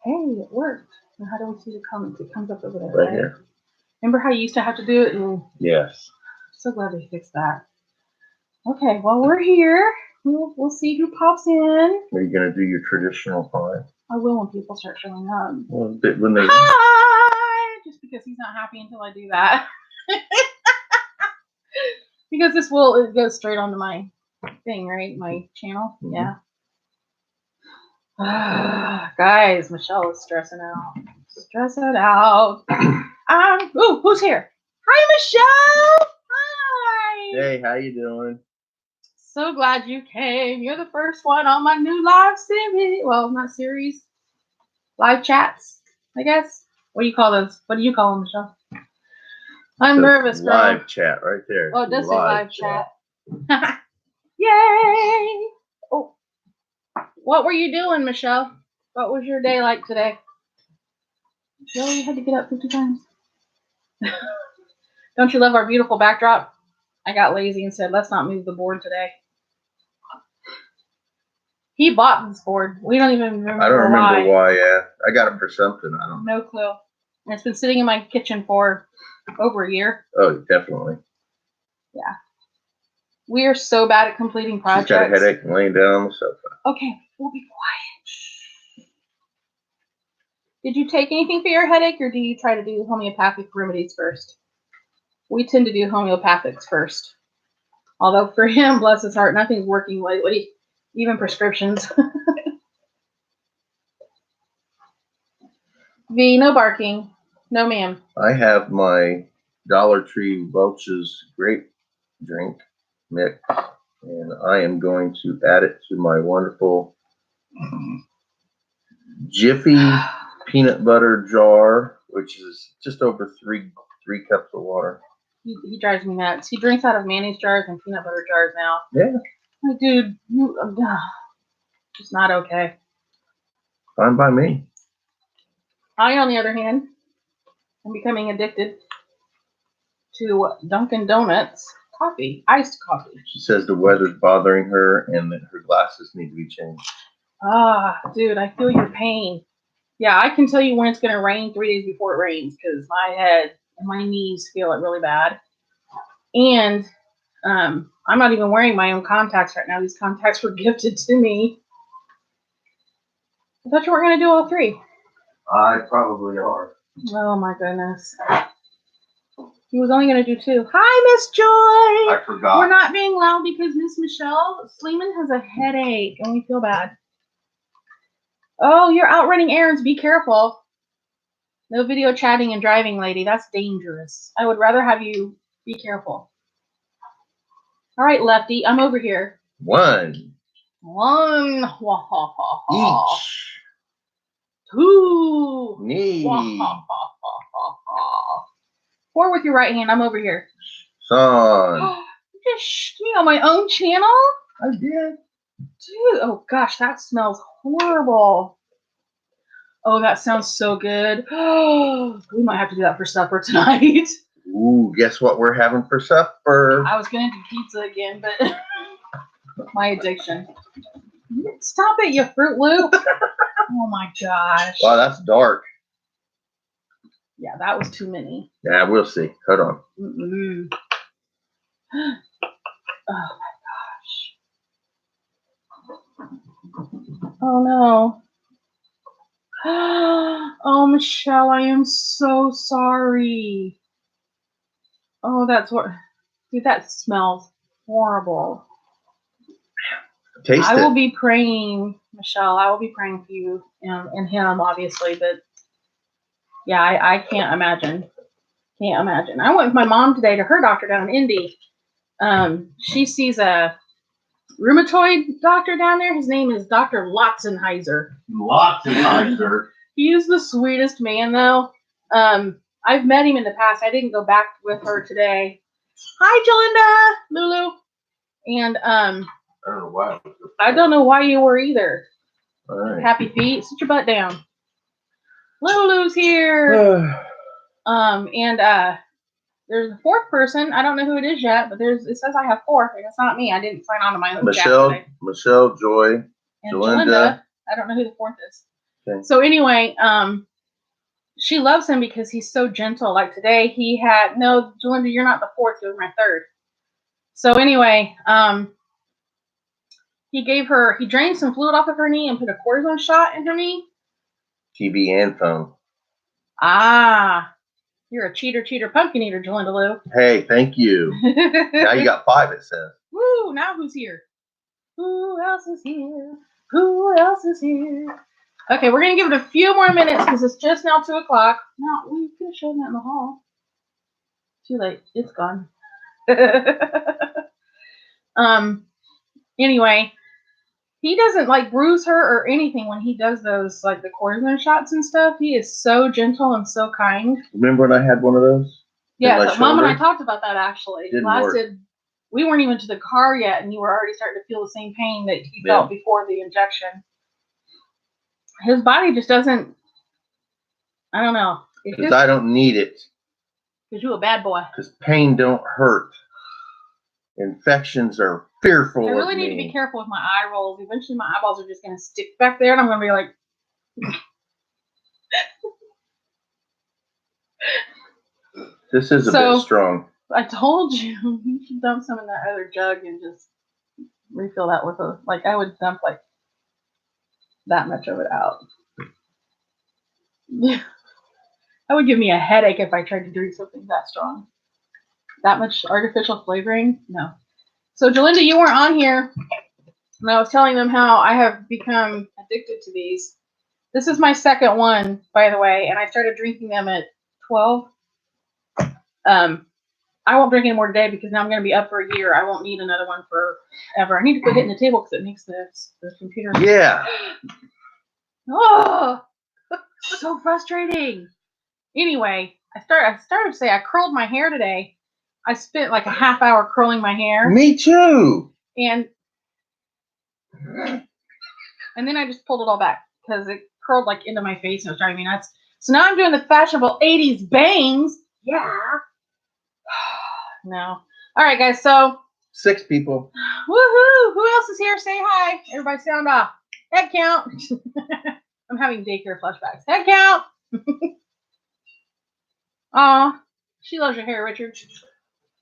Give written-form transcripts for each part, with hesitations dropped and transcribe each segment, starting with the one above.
Hey, it worked. Now how do we see the comments? It comes up over there, Right here. Remember how you used to have to do it? And Yes. so glad they fixed that. Okay, well, we're here. We'll see who pops in. Are you gonna do your traditional hi? I will when people start showing up. Well, when they Hi! Just because he's not happy until I do that. Because this will go straight onto my thing, right? My channel. Mhm. Yeah. Guys, Michelle is stressing out. Stressing out. Ooh, who's here? Hi, Michelle. Hi. Hey, how you doing? So glad you came. You're the first one on my new live series. Well, not series. Live chats, I guess. What do you call those? What do you call them, Michelle? I'm nervous, girl. Live chat right there. Oh, it does say live chat. Yay! Oh, what were you doing, Michelle? What was your day like today? Really, you had to get up 50 times. Don't you love our beautiful backdrop? I got lazy and said, let's not move the board today. He bought this board. We don't even remember why. I don't remember why, yeah. I got it for something. I don't know. No clue. And it's been sitting in my kitchen for over a year. Oh, definitely. Yeah. We are so bad at completing projects. She's got a headache and laying down on the sofa. Okay, we'll be quiet. Did you take anything for your headache, or do you try to do homeopathic remedies first? We tend to do homeopathics first. Although for him, bless his heart, nothing's working lately, even prescriptions. V, no barking. No, ma'am. I have my Dollar Tree Welch's grape drink mix, and I am going to add it to my wonderful Jiffy peanut butter jar, which is just over three cups of water. He drives me nuts. He drinks out of mayonnaise jars and peanut butter jars now. Yeah. Like, dude, it's not okay. Fine by me. I, on the other hand, am becoming addicted to Dunkin' Donuts coffee, iced coffee. She says the weather's bothering her and that her glasses need to be changed. Dude, I feel your pain. Yeah, I can tell you when it's going to rain 3 days before it rains because my head and my knees feel it really bad. And I'm not even wearing my own contacts right now. These contacts were gifted to me. I thought you weren't going to do all three. I probably are. Oh, my goodness. He was only going to do two. Hi, Miss Joy. I forgot. We're not being loud because Miss Michelle Sleeman has a headache and we feel bad. Oh, you're out running errands. Be careful. No video chatting and driving, lady. That's dangerous. I would rather have you be careful. All right, Lefty. I'm over here. One. Each. Two. Knee. Four with your right hand. I'm over here. Son. You just shh me on my own channel? I did. Dude, oh gosh, that smells horrible. Oh, that sounds so good. We might have to do that for supper tonight. Ooh, guess what we're having for supper? I was gonna do pizza again, but my addiction. Stop it, you Fruit Loop. Oh my gosh. Wow, that's dark. Yeah, that was too many. Yeah, we'll see. Hold on. Mm-mm. Oh my gosh. Oh no. Oh, Michelle, I am so sorry. Oh, that's what. Dude, that smells horrible. Taste I it. will be praying, Michelle. I will be praying for you and him, obviously. But yeah, I can't imagine. Can't imagine. I went with my mom today to her doctor down in Indy. She sees a rheumatoid doctor down there. His name is Dr. Lotzenheiser. Lotzenheiser. He is the sweetest man, though. I've met him in the past. I didn't go back with her today. Hi, Jalinda, Lulu. And I don't know why. I don't know why you were either. All right. Happy feet. Sit your butt down. Lulu's here. There's a fourth person. I don't know who it is yet, but it says I have four, and it's not me. I didn't sign on to my own chat today. Michelle, Joy, And Jalinda. Jalinda. I don't know who the fourth is. Okay. So anyway, she loves him because he's so gentle. Like today, he had no, Jalinda, you're not the fourth, you're my third. So anyway, he drained some fluid off of her knee and put a cortisone shot in her knee. TV and phone. Ah, you're a cheater, pumpkin eater, Jalinda Lou. Hey, thank you. Now you got 5, it says. Woo, now who's here? Who else is here? Who else is here? Okay, we're gonna give it a few more minutes because it's just now 2 o'clock. No, we could have shown that in the hall. Too late. It's gone. Anyway, he doesn't like bruise her or anything when he does those like the cortisone shots and stuff. He is so gentle and so kind. Remember when I had one of those? Yeah, my so Mom and I shoulder? talked about that actually. It Didn't lasted. We weren't even to the car yet, and you were already starting to feel the same pain that he Yeah. felt before the injection. His body just doesn't. I don't know. Because I don't need it. Because you're a bad boy. Because pain don't hurt. Infections are fearful I really of need to me. be careful with my eye rolls. Eventually, my eyeballs are just going to stick back there, and I'm going to be like. This is a bit strong. I told you you should dump some in that other jug and just refill that with a I would dump like that much of it out. Yeah. That would give me a headache if I tried to drink something that strong. That much artificial flavoring? No. So Jalinda, you weren't on here. And I was telling them how I have become addicted to these. This is my second one, by the way, and I started drinking them at 12. I won't drink any more today because now I'm going to be up for a year. I won't need another one forever. I need to quit hitting the table because it makes the computer. Yeah. Oh, so frustrating. Anyway, I started to say I curled my hair today. I spent like a half hour curling my hair. Me too. And then I just pulled it all back because it curled like into my face and it was driving me nuts. So now I'm doing the fashionable 80s bangs. Yeah. No. All right, guys. So 6 people. woohoo! Who else is here? Say hi. Everybody sound off. Head count. I'm having daycare flashbacks. Head count. Aw. She loves your hair, Richard.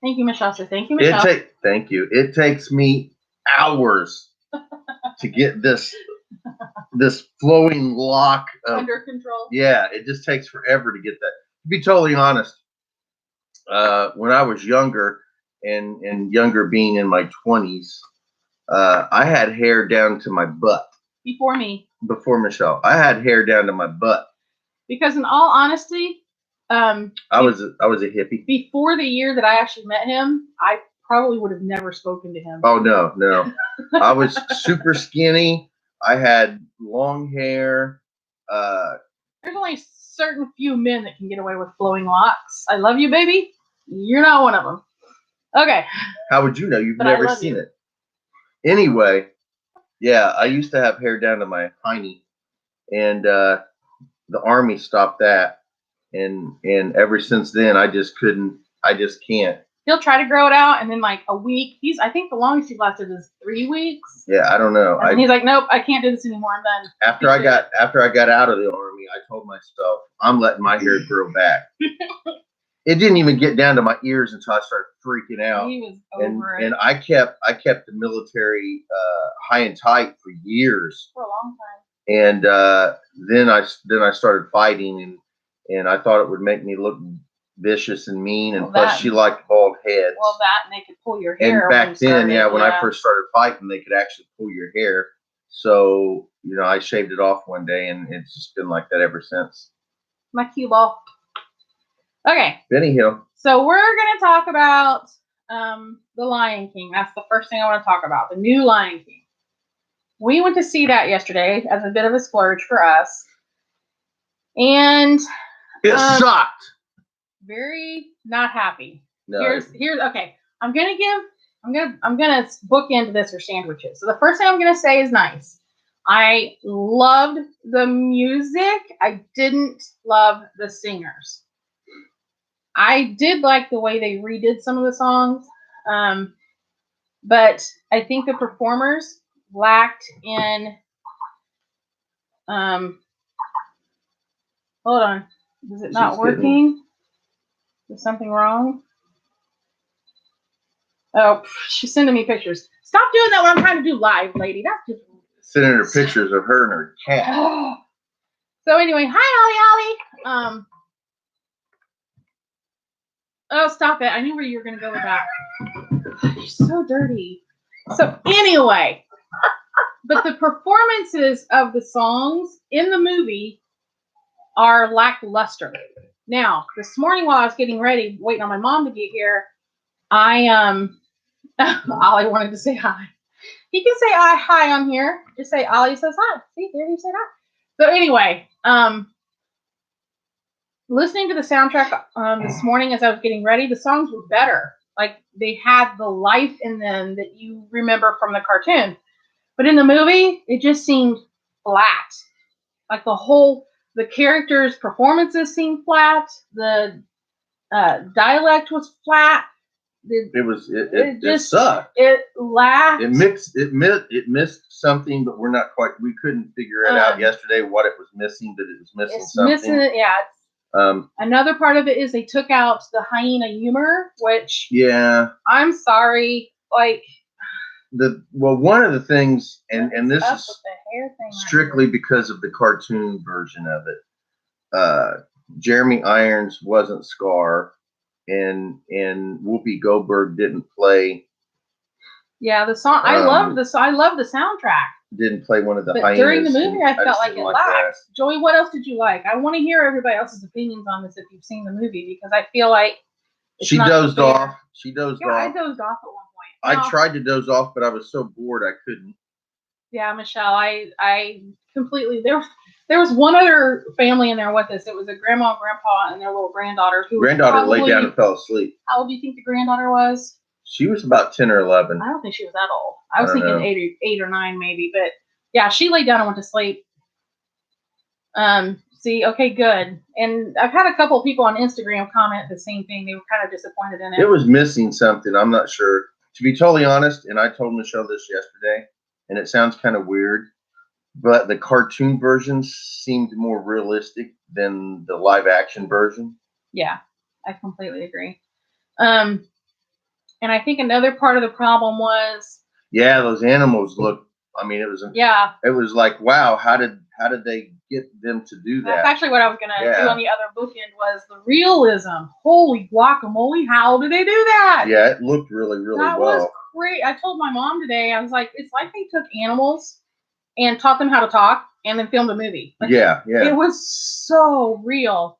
Thank you, Miss Shasta. Thank you, Miss Shasta. Thank you. It takes me hours to get this flowing lock Under control. Yeah, it just takes forever to get that. To be totally honest, when I was younger, and younger being in my 20s, I had hair down to my butt. Before me. Before Michelle, I had hair down to my butt. Because in all honesty, I was a hippie. Before the year that I actually met him, I probably would have never spoken to him. Oh no. I was super skinny. I had long hair. There's only certain few men that can get away with flowing locks. I love you, baby. You're not one of them. Okay. How would you know? You've never seen it. Anyway, yeah, I used to have hair down to my hiney, and the Army stopped that, and ever since then, I just can't. He'll try to grow it out, and then like a week. I think the longest he lasted is 3 weeks. Yeah, I don't know. And he's like, nope, I can't do this anymore. I'm done. After I got out of the Army, I told myself I'm letting my hair grow back. It didn't even get down to my ears until I started freaking out. He was over it. And I kept the military high and tight for years. For a long time. And then I started fighting, and I thought it would make me look vicious and mean, and plus she liked bald heads. Well, that and they could pull your hair. And back then, when I first started fighting, they could actually pull your hair. So I shaved it off one day, and it's just been like that ever since. My cue ball. Okay. Benny Hill. So we're gonna talk about The Lion King. That's the first thing I want to talk about. The new Lion King. We went to see that yesterday as a bit of a splurge for us, and it sucked. Very not happy. No. Here's okay. I'm gonna bookend this or sandwiches. So the first thing I'm gonna say is nice. I loved the music. I didn't love the singers. I did like the way they redid some of the songs, but I think the performers lacked in Hold on. Is it not She's getting- working? Is something wrong? Oh, she's sending me pictures. Stop doing that when I'm trying to do live, lady. That's just. Sending her pictures of her and her cat. So anyway, hi, Ollie. Oh, stop it. I knew where you were going to go with that. You're so dirty. So anyway, but the performances of the songs in the movie are lackluster. Now, this morning while I was getting ready, waiting on my mom to get here, Ollie wanted to say hi. He can say hi on here. Just say Ollie says hi. See, there he said hi. So anyway, listening to the soundtrack this morning as I was getting ready, the songs were better. Like they had the life in them that you remember from the cartoon. But in the movie, it just seemed flat. Like the characters' performances seemed flat. The dialect was flat. It just sucked. It lacked. It missed something, but we couldn't figure it out yesterday what it was missing, but it was missing something. Missing it, yeah. Another part of it is they took out the hyena humor, which I'm sorry, like one of the things, and this is with the hair thing strictly because of the cartoon version of it. Jeremy Irons wasn't Scar, and Whoopi Goldberg didn't play. Yeah, the song I love the soundtrack. Didn't play one of the but hyenas. During the movie, I felt like it lacked. That. Joey, what else did you like? I want to hear everybody else's opinions on this if you've seen the movie, because I feel like she dozed off. She dozed off. I dozed off at one point. I tried to doze off, but I was so bored I couldn't. Yeah, Michelle, I completely there was one other family in there with us. It was a grandma and grandpa and their little granddaughter. Granddaughter laid down and fell asleep. How old do you think the granddaughter was? She was about 10 or 11. I don't think she was that old. I was thinking 8 or 9 maybe, but yeah, she laid down and went to sleep. See, okay, good. And I've had a couple of people on Instagram comment the same thing. They were kind of disappointed in it. It was missing something. I'm not sure. To be totally honest, and I told Michelle this yesterday, and it sounds kind of weird, but the cartoon version seemed more realistic than the live action version. Yeah, I completely agree. And I think another part of the problem was those animals look. I mean, it was It was like, wow, how did they get them to do that? That's actually what I was gonna do on the other bookend was the realism. Holy guacamole, how did they do that? Yeah, it looked really, really well. That was great. I told my mom today, I was like, it's like they took animals and taught them how to talk and then filmed a movie. Like, it was so real.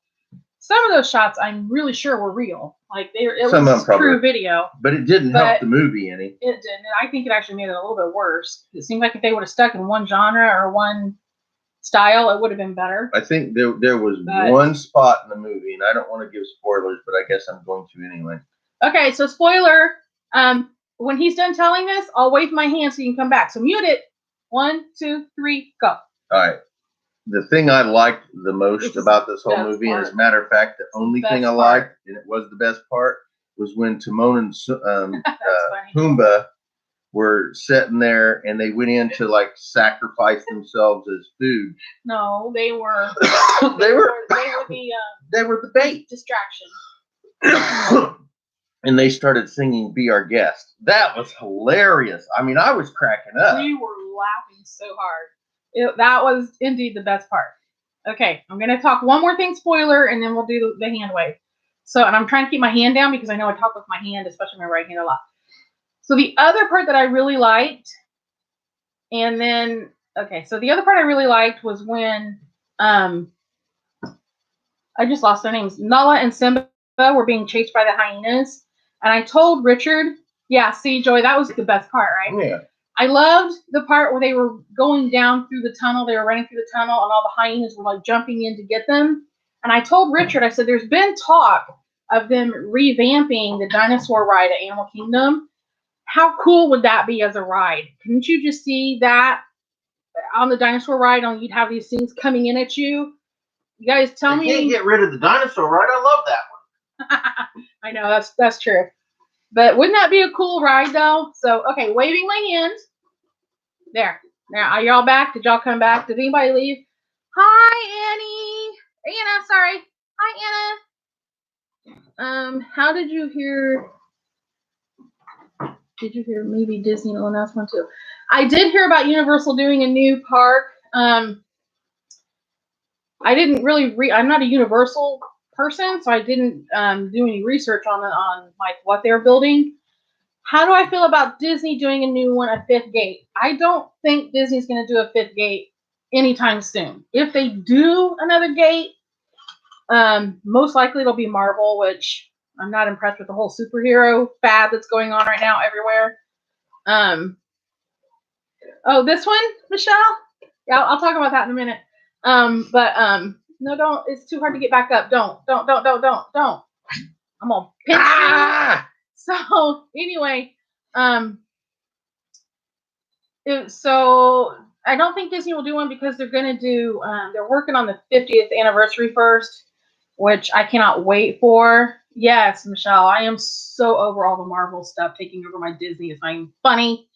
Some of those shots I'm really sure were real. Like it was true video. But it didn't help the movie any. It didn't. And I think it actually made it a little bit worse. It seemed like if they would have stuck in one genre or one style, it would have been better. I think there was one spot in the movie, and I don't want to give spoilers, but I guess I'm going to anyway. Okay, so spoiler. When he's done telling this, I'll wave my hand so you can come back. So mute it. 1, 2, 3, go. All right. The thing I liked the most about this whole movie, and as a matter of fact, the only thing I liked, and it was the best part, was when Timon and Pumbaa were sitting there and they went in to like sacrifice themselves as food. No, they were. they were the bait. Distraction. And they started singing "Be Our Guest." That was hilarious. I mean, I was cracking up. We were laughing so hard. That was indeed the best part. Okay, I'm going to talk one more thing, spoiler, and then we'll do the hand wave. So, and I'm trying to keep my hand down because I know I talk with my hand, especially my right hand, a lot. So the other part that I really liked, and then, so the other part I really liked was when, I just lost their names. Nala and Simba were being chased by the hyenas. And I told Richard, see, Joy, that was the best part, right? Yeah. I loved the part where they were going down through the tunnel. They were running through the tunnel, and all the hyenas were like jumping in to get them. And I told Richard, I said, there's been talk of them revamping the dinosaur ride at Animal Kingdom. How cool would that be as a ride? Couldn't you just see that on the dinosaur ride? You'd have these things coming in at you. You guys tell me. You can't get rid of the dinosaur ride. I love that one. I know, that's true. But wouldn't that be a cool ride, though? So, okay, waving my hand. There. Now, are y'all back? Did y'all come back? Did anybody leave? Hi, Annie. Anna, sorry. Hi, Anna. How did you hear? Did you hear maybe Disney will announce one too? I did hear about Universal doing a new park. I didn't really I'm not a Universal person, so I didn't do any research on like what they're building. How do I feel about Disney doing a new one, a fifth gate? I don't think Disney's going to do a fifth gate anytime soon. If they do another gate, most likely it'll be Marvel, which I'm not impressed with the whole superhero fad that's going on right now everywhere. Oh, this one, Michelle? Yeah, I'll talk about that in a minute. No, don't. It's too hard to get back up. Don't. I'm gonna pinch you. So anyway, so I don't think Disney will do one because they're gonna do. They're working on the 50th anniversary first, which I cannot wait for. Yes, Michelle, I am so over all the Marvel stuff taking over my Disney. It's not even funny.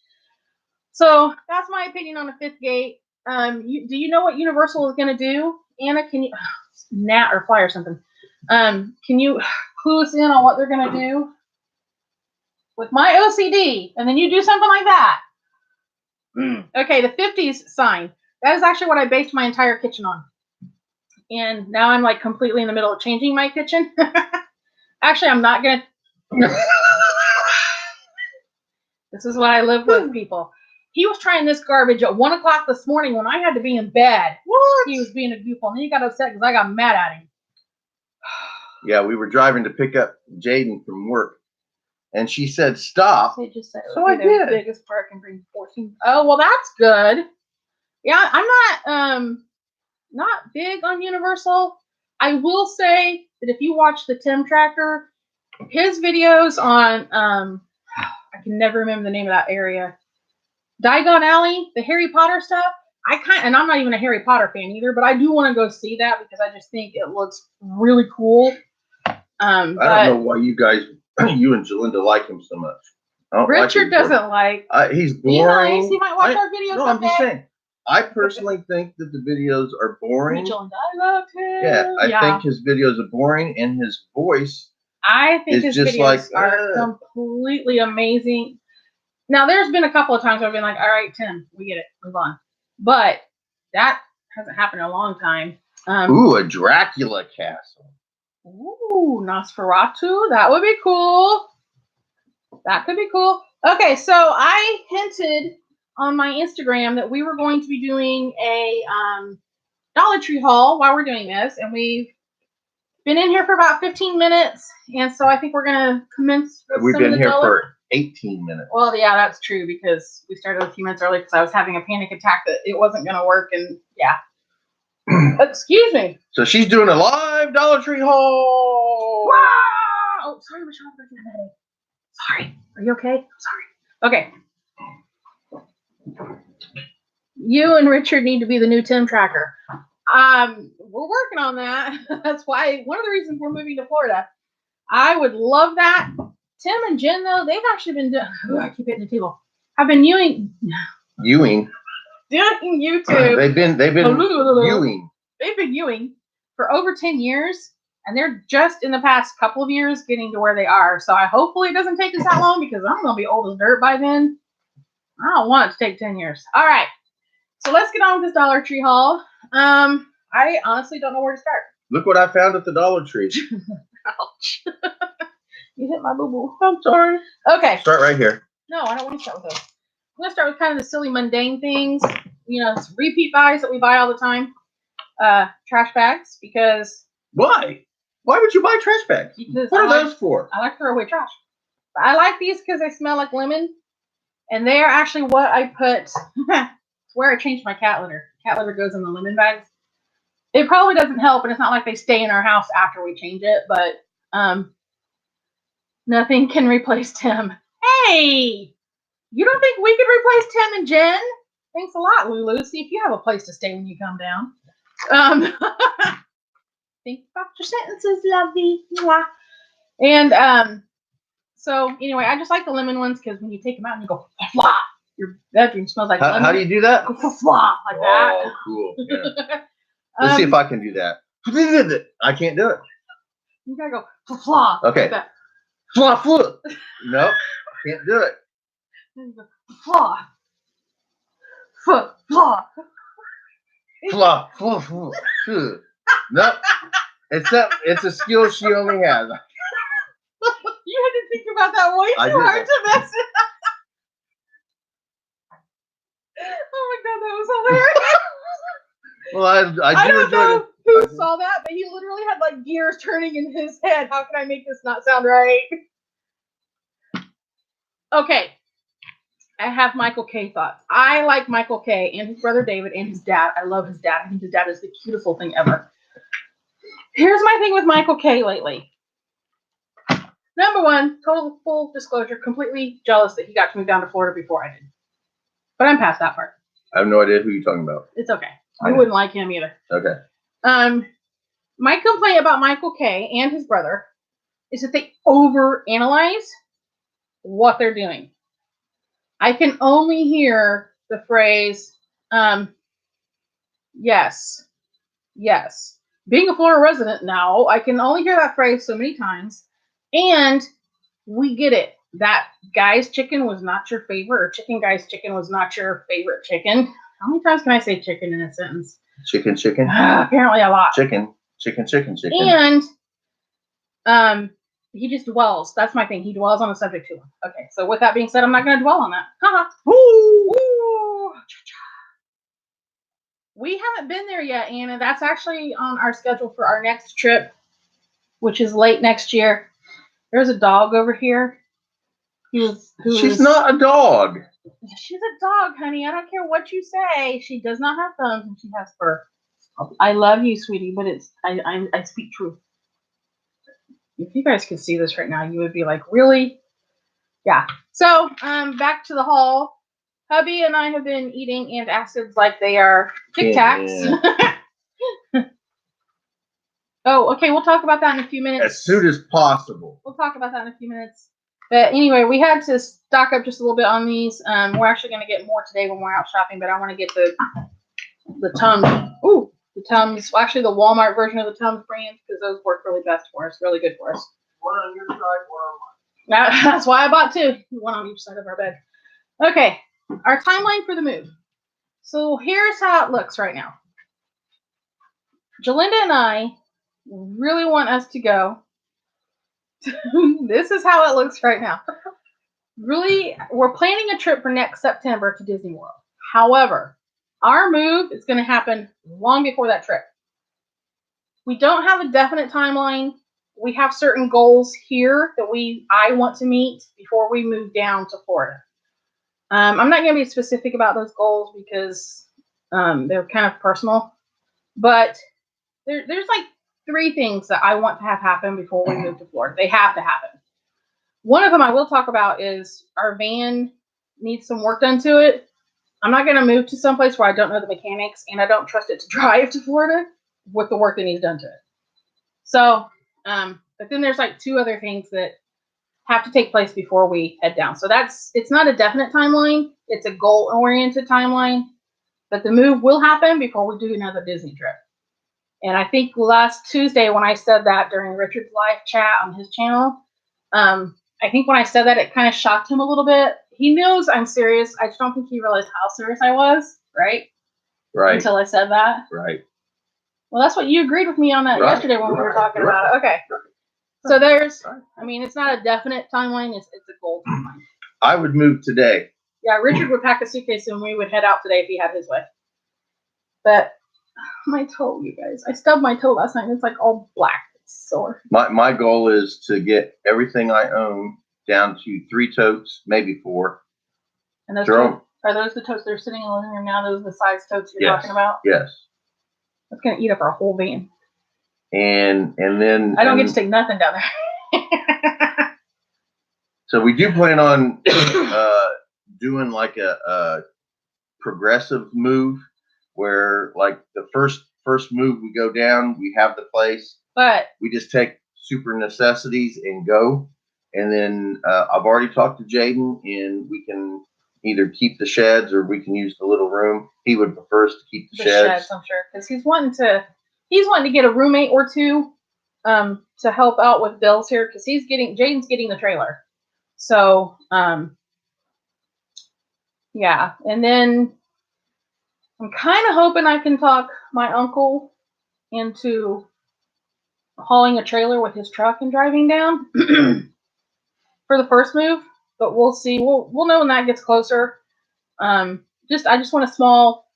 So that's my opinion on the fifth gate. Do you know what Universal is gonna do? Anna, can you Nat or Fly or something? Can you clue us in on what they're gonna do with my OCD, and then you do something like that? Okay, the 50s sign. That is actually what I based my entire kitchen on. And now I'm like completely in the middle of changing my kitchen. Actually, I'm not gonna. This is what I live with, people. He was trying this garbage at 1 o'clock this morning when I had to be in bed. What? He was being a goofball, and then he got upset because I got mad at him. Yeah, we were driving to pick up Jaden from work, and she said, "Stop." They just said, so I did. The biggest park and bring 14. Oh, well, that's good. Yeah, I'm not big on Universal. I will say that if you watch the Tim Tracker, his videos on I can never remember the name of that area. Diagon Alley, the Harry Potter stuff. And I'm not even a Harry Potter fan either, but I do want to go see that because I just think it looks really cool. I don't know why you and Jalinda like him so much. Richard doesn't like. He's boring. He might watch our videos. No, I'm just saying. I personally think that the videos are boring. Jalinda, I love him. Yeah, I think his videos are boring, and his voice. I think his videos are completely amazing. Now, there's been a couple of times where I've been like, all right, Tim, we get it, move on. But that hasn't happened in a long time. Ooh, a Dracula castle. Ooh, Nosferatu. That would be cool. That could be cool. Okay, so I hinted on my Instagram that we were going to be doing a Dollar Tree haul while we're doing this, and we've been in here for about 15 minutes, and so I think we're going to commence with We've been here for 18 minutes. Well, yeah, that's true because we started a few minutes early because I was having a panic attack that it wasn't going to work, and yeah. Excuse me. So she's doing a live Dollar Tree haul. Wow! Oh, sorry, Michelle. Sorry. Are you okay? Sorry. Okay. You and Richard need to be the new Tim Tracker. We're working on that. That's why one of the reasons we're moving to Florida. I would love that. Tim and Jen, though, they've actually been doing. I keep hitting the table. Have been doing YouTube. They've been viewing. They've been viewing for over 10 years, and they're just in the past couple of years getting to where they are. So hopefully it doesn't take us that long because I'm gonna be old as dirt by then. I don't want it to take 10 years. All right. So let's get on with this Dollar Tree haul. I honestly don't know where to start. Look what I found at the Dollar Tree. Ouch. You hit my boo-boo. I'm sorry. Okay. Start right here. No, I don't want to start with those. I'm going to start with kind of the silly, mundane things. You know, repeat buys that we buy all the time. Trash bags, because... Why? Why would you buy trash bags? What are those for? I like to throw away trash. But I like these because they smell like lemon. And they are actually what I put... where I changed my cat litter. Cat litter goes in the lemon bags. It probably doesn't help, and it's not like they stay in our house after we change it, but nothing can replace Tim. Hey! You don't think we could replace Tim and Jen? Thanks a lot, Lulu. See if you have a place to stay when you come down. Think about your sentences, lovey. And so anyway, I just like the lemon ones because when you take them out and you go, flah, your bedroom smells like lemon. How do you do that? Flah, like that. Oh, cool. Yeah. Let's see if I can do that. I can't do it. You gotta go flaw. Okay. Like that. Flaw, flaw. Nope, can't do it. Flaw. Flaw. Flaw, flaw, flaw. Nope. It's a skill she only has. You had to think about that way I too did. hard to mess it up. Oh my god, that was hilarious. Well, I I do don't enjoy know it. who saw that, but he literally had like gears turning in his head. How can I make this not sound right? Okay. I have Michael K thoughts. I like Michael K and his brother David and his dad. I love his dad. I think his dad is the cutest little thing ever. Here's my thing with Michael K lately. Number one, total full disclosure, completely jealous that he got to move down to Florida before I did. But I'm past that part. I have no idea who you're talking about. It's okay. I wouldn't like him either. Okay. My complaint about Michael K and his brother is that they overanalyze what they're doing. I can only hear the phrase, yes, yes. Being a Florida resident now, I can only hear that phrase so many times. And we get it. That guy's chicken was not your favorite, or chicken guy's chicken was not your favorite chicken. How many times can I say chicken in a sentence? Chicken, chicken. Apparently a lot. Chicken, chicken, chicken, chicken. And he just dwells. That's my thing. He dwells on the subject too long. Okay, so with that being said, I'm not going to dwell on that. Haha. Woo! We haven't been there yet, Anna. That's actually on our schedule for our next trip, which is late next year. There's a dog over here. She's not a dog. She's a dog, honey. I don't care what you say. She does not have thumbs and she has fur. I love you, sweetie, but I speak truth. If you guys could see this right now, you would be like, really? Yeah. So, back to the haul. Hubby and I have been eating antacids like they are Tic Tacs. Yeah. Oh, okay. We'll talk about that in a few minutes. As soon as possible. We'll talk about that in a few minutes. But anyway, we had to stock up just a little bit on these. We're actually going to get more today when we're out shopping, but I want to get the Tums. Ooh, the Tums. Well, actually, the Walmart version of the Tums brand, because those work really best for us, really good for us. One on your side, one on mine. That's why I bought two. One on each side of our bed. Okay, our timeline for the move. So here's how it looks right now. Jalinda and I really want us to go. This is how it looks right now. Really, we're planning a trip for next September to Disney World. However, our move is going to happen long before that trip. We don't have a definite timeline. We have certain goals here that I want to meet before we move down to Florida. I'm not going to be specific about those goals because they're kind of personal. But there's like 3 things that I want to have happen before we move to Florida. They have to happen. One of them I will talk about is our van needs some work done to it. I'm not going to move to someplace where I don't know the mechanics and I don't trust it to drive to Florida with the work that needs done to it. So, but then there's like 2 other things that have to take place before we head down. So it's not a definite timeline. It's a goal-oriented timeline, but the move will happen before we do another Disney trip. And I think last Tuesday when I said that during Richard's live chat on his channel, I think when I said that, it kind of shocked him a little bit. He knows I'm serious. I just don't think he realized how serious I was, right? Right. Until I said that. Right. Well, that's what you agreed with me on that yesterday when we were talking about it. Okay. So I mean, it's not a definite timeline. It's a goal timeline. I would move today. Yeah, Richard would pack a suitcase and we would head out today if he had his way. But my toe, you guys. I stubbed my toe last night and it's like all black. It's sore. My goal is to get everything I own down to 3 totes, maybe 4. And those are those the totes that are sitting in the living room now? Those are the size totes you're talking about? Yes. That's gonna eat up our whole van. And then I don't get to take nothing down there. So we do plan on doing like a progressive move where like the first move we go down, we have the place, but we just take super necessities and go. And then I've already talked to Jaden, and we can either keep the sheds or we can use the little room. He would prefer us to keep the sheds. I'm sure, because he's wanting to he's wanting to get a roommate or two to help out with bills here because Jaden's getting the trailer. So yeah, and then I'm kind of hoping I can talk my uncle into hauling a trailer with his truck and driving down for the first move, but we'll see. We'll know when that gets closer. I just want a small.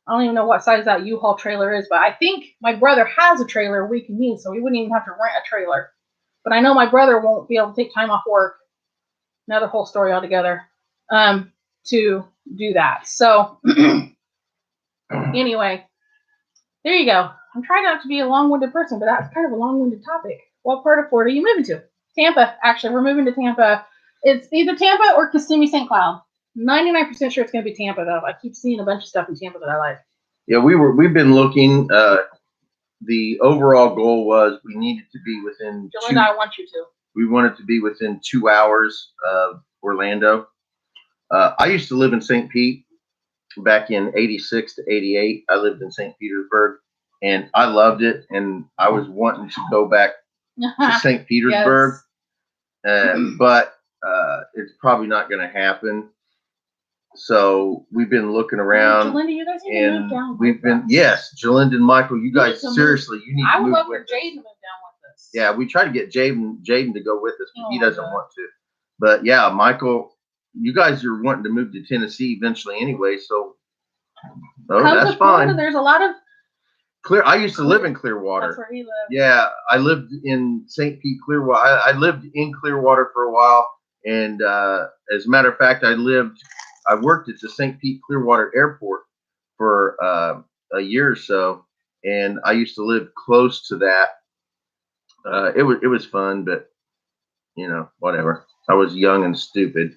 I don't even know what size that U-Haul trailer is, but I think my brother has a trailer we can use, so we wouldn't even have to rent a trailer. But I know my brother won't be able to take time off work. Another whole story altogether. To do that. So anyway, there you go. I'm trying not to be a long-winded person, but that's kind of a long-winded topic. What part of Florida are you moving to? Tampa. Actually, we're moving to Tampa. It's either Tampa or Kissimmee St. Cloud. 99% sure it's going to be Tampa, though. I keep seeing a bunch of stuff in Tampa that I like. Yeah, we've been looking. The overall goal was we needed to be within. Joanna, I want you to. We wanted to be within 2 hours of Orlando. I used to live in St. Pete back in '86 to '88. I lived in St. Petersburg, and I loved it. And I was wanting to go back to St. Petersburg, but it's probably not going to happen. So we've been looking around, Jalinda, you guys need to move down we've been Jalinda and Michael, you guys seriously, you need to move. I would love for Jaden to move down with us. Yeah, we try to get Jaden to go with us, but he doesn't want to. But yeah, Michael, you guys are wanting to move to Tennessee eventually anyway, so that's fine. There's a lot of I used to live in Clearwater. That's where he lived. Yeah, I lived in St. Pete, Clearwater. I lived in Clearwater for a while, and as a matter of fact, I worked at the St. Pete Clearwater Airport for a year or so, and I used to live close to that. It was fun, but whatever. I was young and stupid.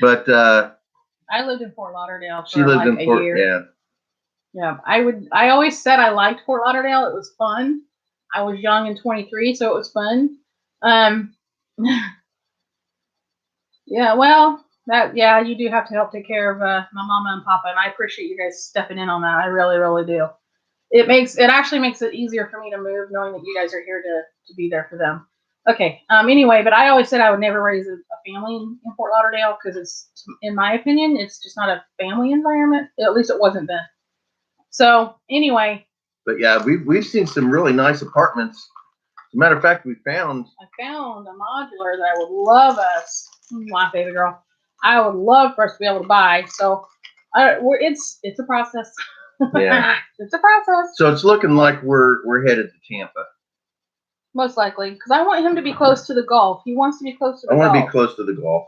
But I lived in Fort Lauderdale. She lived in Fort. Year. Yeah. I always said I liked Fort Lauderdale. It was fun. I was young and 23, so it was fun. Yeah, well, you do have to help take care of my mama and papa, and I appreciate you guys stepping in on that. I really, really do. It actually makes it easier for me to move knowing that you guys are here to be there for them. Okay. Anyway, but I always said I would never raise a family in Fort Lauderdale because it's, in my opinion, it's just not a family environment. At least it wasn't then. So anyway. But yeah, we've seen some really nice apartments. As a matter of fact, I found a modular that I would love us. My baby girl. I would love for us to be able to buy. So it's a process. Yeah. It's a process. So it's looking like we're headed to Tampa. Most likely, because I want him to be close to the Gulf. He wants to be close to the Gulf. I want to be close to the Gulf.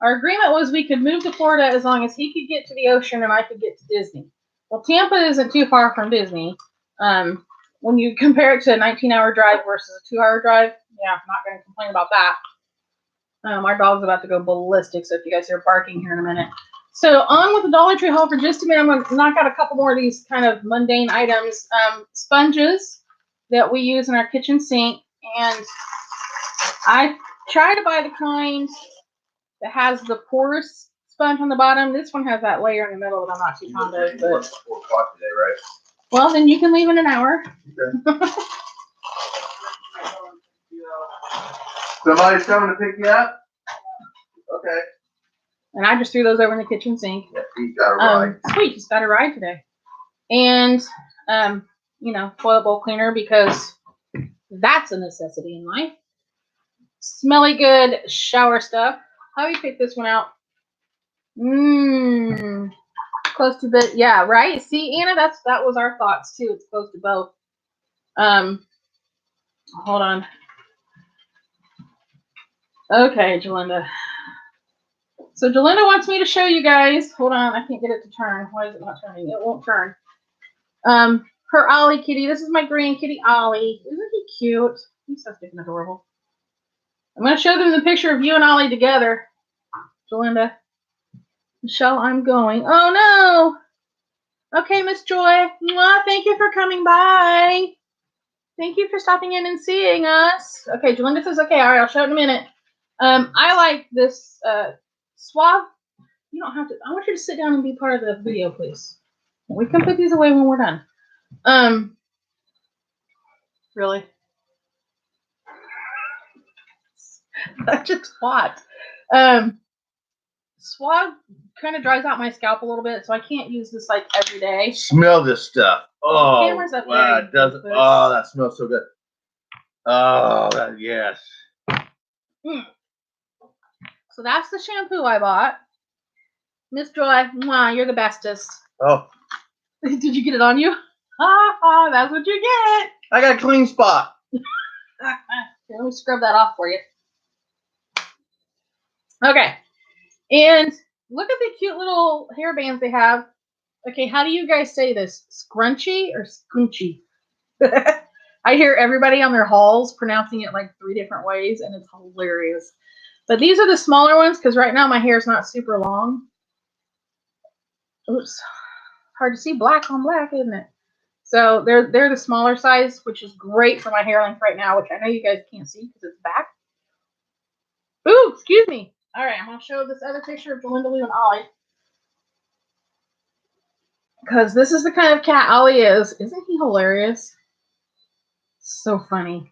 Our agreement was we could move to Florida as long as he could get to the ocean and I could get to Disney. Well, Tampa isn't too far from Disney. When you compare it to a 19-hour drive versus a 2-hour drive, yeah, I'm not going to complain about that. Our dog's about to go ballistic, so if you guys hear barking here in a minute. So on with the Dollar Tree haul for just a minute. I'm going to knock out a couple more of these kind of mundane items. Sponges that we use in our kitchen sink. And I try to buy the kind that has the porous sponge on the bottom. This one has that layer in the middle that I'm not too fond of. But 4 o'clock today, right? Well, then you can leave in an hour. Okay. Somebody's coming to pick you up? Okay. And I just threw those over in the kitchen sink. Yeah, he's got a ride. Sweet, he's got a ride today. And, toilet bowl cleaner because that's a necessity in life. Smelly good shower stuff. How do you pick this one out? Close to the, yeah, right? See, Anna, that was our thoughts too. It's close to both. Hold on. Okay, Jalinda. So Jalinda wants me to show you guys. Hold on, I can't get it to turn. Why is it not turning? It won't turn. Her Ollie kitty. This is my green kitty Ollie. Isn't he cute? He's so freaking adorable. I'm going to show them the picture of you and Ollie together. Jalinda. Michelle, I'm going. Oh, no. Okay, Miss Joy. Mwah, thank you for coming by. Thank you for stopping in and seeing us. Okay, Jalinda says, okay, all right, I'll show it in a minute. I like this Suave. You don't have to. I want you to sit down and be part of the video, please. We can put these away when we're done. Really? Such a twat. Swab kind of dries out my scalp a little bit, so I can't use this like every day. Smell this stuff. Oh, The camera's up wow, there, it doesn't. doofus. Oh, that smells so good. Oh, yes. So that's the shampoo I bought. Miss Joy, mwah, you're the bestest. Oh, Did you get it on you? Ha ha, that's what you get. I got a clean spot. Here, let me scrub that off for you. Okay. And look at the cute little hair bands they have. Okay, how do you guys say this? Scrunchy or scunchy? I hear everybody on their hauls pronouncing it like 3 different ways, and it's hilarious. But these are the smaller ones because right now my hair is not super long. Oops. Hard to see black on black, isn't it? So they're the smaller size, which is great for my hair length right now, which I know you guys can't see because it's back. Ooh, excuse me. All right, I'm going to show this other picture of Belinda Lou and Ollie. Because this is the kind of cat Ollie is. Isn't he hilarious? So funny.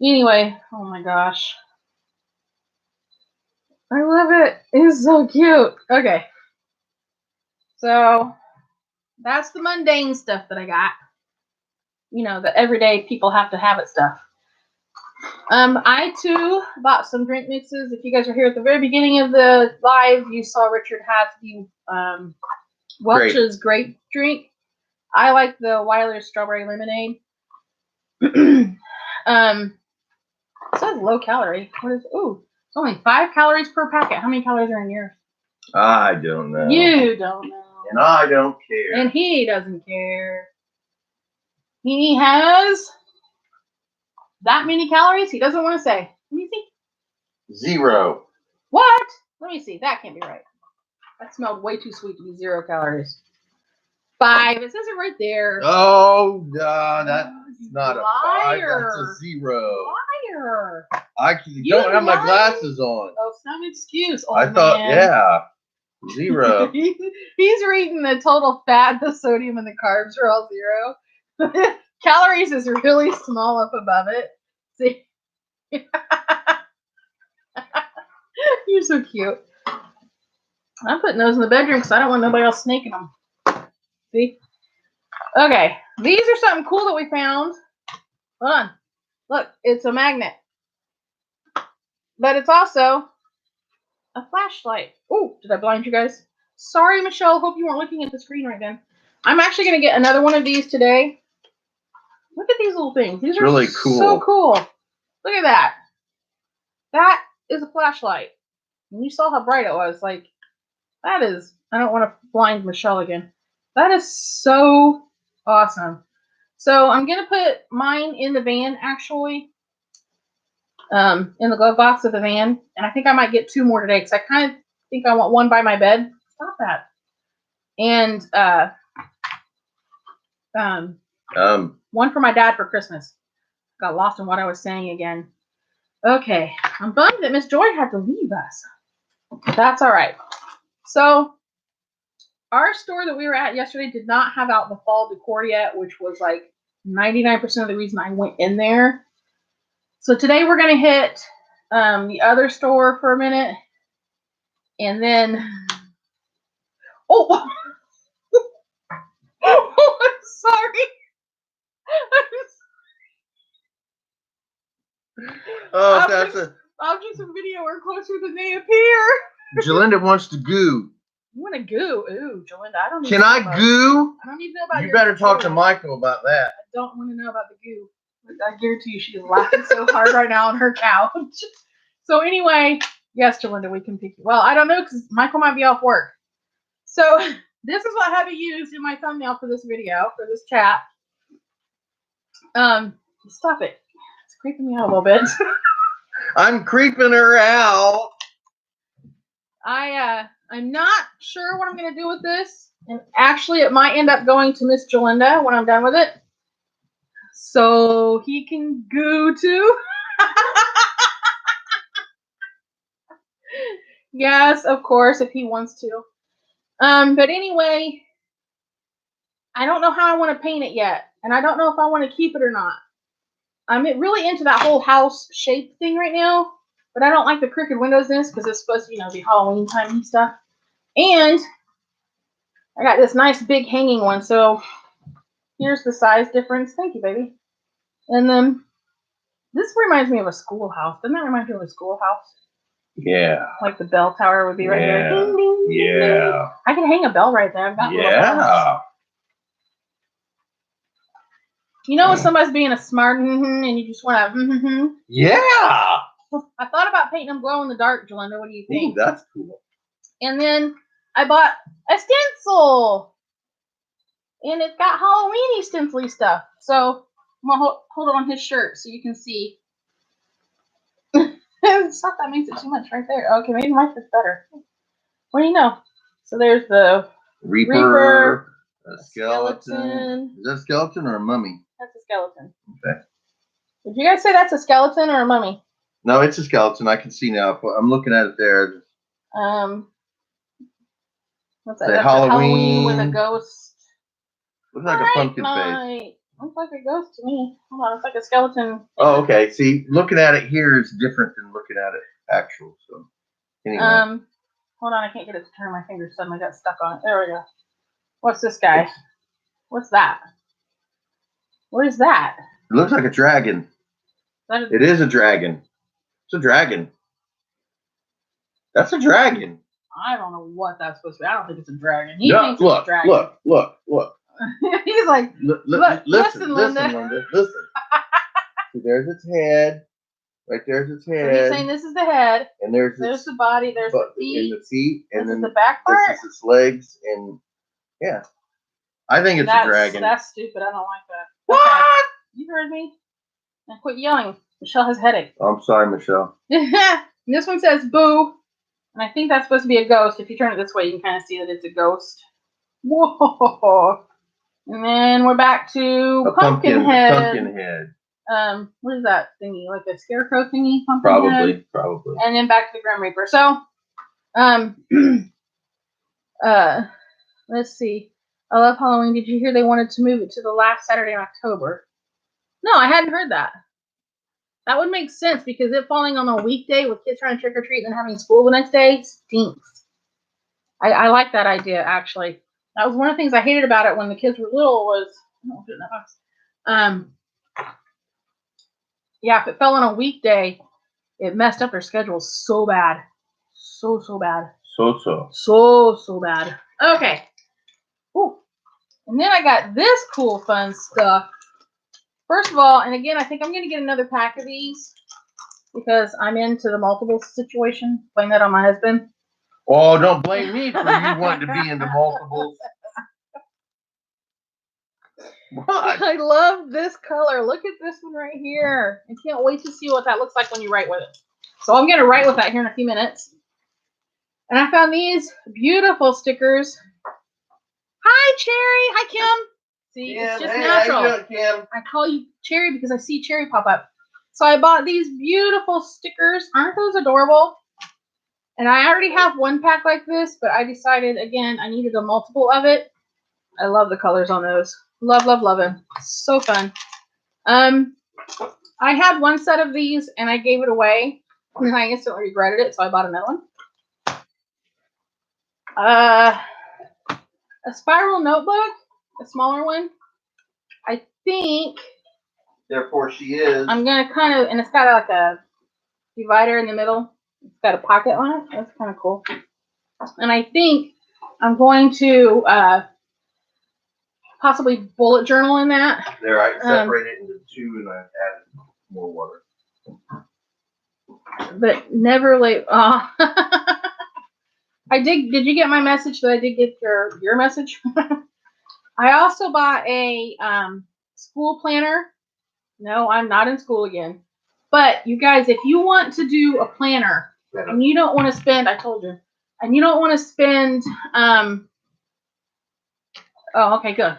Anyway, oh my gosh. I love it. It's so cute. Okay. So that's the mundane stuff that I got. You know, the everyday people have to have it stuff. I too bought some drink mixes. If you guys were here at the very beginning of the live, you saw Richard have the Welch's grape drink. I like the Weiler's strawberry lemonade. It says low calorie. What is? Ooh, it's only 5 calories per packet. How many calories are in yours? I don't know. You don't know. And I don't care. And he doesn't care. He has that many calories? He doesn't want to say. Let me see. 0. What? Let me see. That can't be right. That smelled way too sweet to be 0 calories. 5. It says it right there. Oh, that's not a 5. Liar. That's a 0. Liar. I don't have my glasses on. Oh, some excuse. I thought, man. yeah. 0. He's reading the total fat, the sodium, and the carbs are all 0. Calories is really small up above it. See? You're so cute. I'm putting those in the bedroom because I don't want nobody else snaking them. See? Okay. These are something cool that we found. Hold on. Look, it's a magnet. But it's also a flashlight. Oh, did I blind you guys? Sorry, Michelle. Hope you weren't looking at the screen right then. I'm actually going to get another one of these today. Look at these little things. These are really cool. So cool. Look at that. That is a flashlight. And you saw how bright it was. Like, that is, I don't want to blind Michelle again. That is so awesome. So I'm going to put mine in the van, actually. In the glove box of the van. And I think I might get 2 more today because I kind of think I want one by my bed. Stop that. And one for my dad for Christmas. Got lost in what I was saying again. Okay. I'm bummed that Miss Joy had to leave us. But that's all right. So our store that we were at yesterday did not have out the fall decor yet, which was like 99% of the reason I went in there. So today we're going to hit the other store for a minute. And then, oh, oh, I'm sorry. Oh, that's a. Objects of video are closer than they appear. Jalinda wants to goo. You want to goo? Ooh, Jalinda, I don't. Can I goo? I don't even know about. You better talk to Michael about that. I don't want to know about the goo. I guarantee you, she's laughing so hard right now on her couch. So anyway, yes, Jalinda, we can pick you. Well, I don't know because Michael might be off work. So this is what I have used in my thumbnail for this video, for this chat. Stop it. It's creeping me out a little bit. I'm creeping her out. I'm not sure what I'm going to do with this. And actually, it might end up going to Miss Jalinda when I'm done with it. So he can goo too. Yes, of course, if he wants to. But anyway, I don't know how I want to paint it yet, and I don't know if I want to keep it or not. I'm really into that whole house shape thing right now, but I don't like the crooked windows in this because it's supposed to, be Halloween time and stuff. And I got this nice big hanging one, so here's the size difference. Thank you, baby. And then this reminds me of a schoolhouse. Doesn't that remind you of a schoolhouse? Yeah. Like the bell tower would be right there. Ding, ding, ding, Yeah. ding. I can hang a bell right there. I've got little bells. Yeah. When somebody's being a smart and you just want to Yeah. I thought about painting them glow in the dark, Jalinda. What do you think? Ooh, that's cool. And then I bought a stencil. And it's got Halloween-y stencil stuff. So I'm going to hold it on his shirt so you can see. Stop, that makes it too much right there. Okay, maybe my shirt's better. What do you know? So there's the Reaper, a skeleton. Is that a skeleton or a mummy? That's a skeleton. Okay. Did you guys say that's a skeleton or a mummy? No, it's a skeleton. I can see now. I'm looking at it there. What's that? That's Halloween with a ghost. Looks like a pumpkin face. Looks like a ghost to me. Hold on, it's like a skeleton. Oh, okay. See, looking at it here is different than looking at it actual. So, anyway. Hold on, I can't get it to turn. My fingers suddenly got stuck on it. There we go. What's this guy? What's that? What is that? It looks like a dragon. It is a dragon. It's a dragon. That's a dragon. I don't know what that's supposed to be. I don't think it's a dragon. Look. He's like, listen, Linda. Listen. See, there's its head. Right there's its head. So he's saying this is the head. And there's the body. There's the feet. And the feet. And then the back part. This is its legs. And yeah. I think it's a dragon. That's stupid. I don't like that. What? Okay. You heard me. Now quit yelling. Michelle has a headache. Oh, I'm sorry, Michelle. This one says boo. And I think that's supposed to be a ghost. If you turn it this way, you can kind of see that it's a ghost. Whoa. And then we're back to a pumpkin head. Pumpkin head. What is that thingy? Like a scarecrow thingy? Pumpkin head? Probably. And then back to the Grim Reaper. So, let's see. I love Halloween. Did you hear they wanted to move it to the last Saturday in October? No, I hadn't heard that. That would make sense because it falling on a weekday with kids trying to trick or treat and then having school the next day stinks. I like that idea, actually. That was one of the things I hated about it when the kids were little was, yeah, if it fell on a weekday, it messed up their schedule so bad. So bad. So bad. Okay. Ooh. And then I got this cool, fun stuff. First of all, and again, I think I'm going to get another pack of these because I'm into the multiple situation. Blame that on my husband. Oh, don't blame me for you wanting to be into multiples. What? I love this color. Look at this one right here. I can't wait to see what that looks like when you write with it. So I'm going to write with that here in a few minutes. And I found these beautiful stickers. Hi, Cherry. Hi, Kim. See, Kim, it's just hey, natural. How you doing, Kim? I call you Cherry because I see Cherry pop up. So I bought these beautiful stickers. Aren't those adorable? And I already have one pack like this, but I decided, again, I needed a multiple of it. I love the colors on those. Love them. So fun. I had one set of these, and I gave it away. And then I instantly regretted it, so I bought another one. A spiral notebook, a smaller one. I think. Therefore, she is. I'm going to kind of, and it's got like a divider in the middle. It's got a pocket on it. That's kind of cool. And I think I'm going to possibly bullet journal in that. There, I separated it into two, and I added more water. But never late. Did you get my message? That I did get your message? I also bought a school planner. No, I'm not in school again. But you guys, if you want to do a planner and you don't want to spend, I told you, and you don't want to spend, oh, okay, good.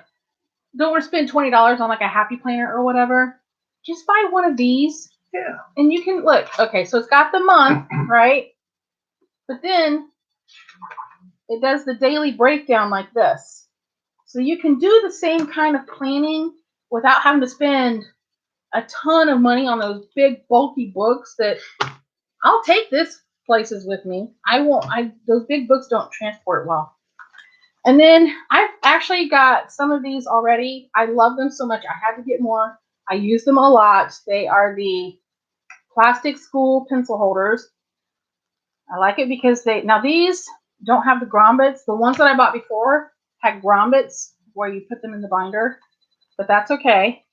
Don't want to spend $20 on like a happy planner or whatever. Just buy one of these. Yeah. And you can look. Okay, so it's got the month, right? But then it does the daily breakdown like this. So you can do the same kind of planning without having to spend a ton of money on those big bulky books that I'll take this places with me. Those big books don't transport well. And then I've actually got some of these already. I love them so much. I had to get more. I use them a lot. They are the plastic school pencil holders. I like it because now these don't have the grommets. The ones that I bought before had grommets where you put them in the binder, but that's okay.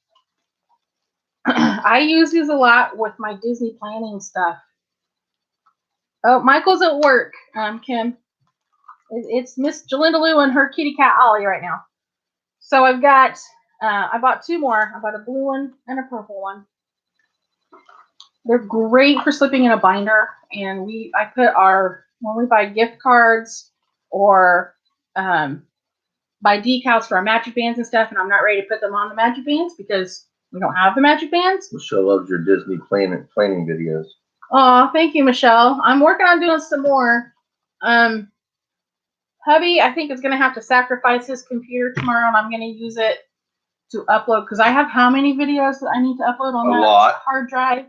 I use these a lot with my Disney planning stuff. Oh, Michael's at work, Kim. It's Miss Jalinda Lou and her kitty cat Ollie right now. So I've got, I bought two more. I bought a blue one and a purple one. They're great for slipping in a binder. And when we buy gift cards or buy decals for our magic bands and stuff, and I'm not ready to put them on the magic bands because we don't have the magic bands. Michelle loves your Disney planning videos. Oh, thank you, Michelle. I'm working on doing some more. Hubby, I think, is going to have to sacrifice his computer tomorrow, and I'm going to use it to upload, because I have how many videos that I need to upload on that hard drive?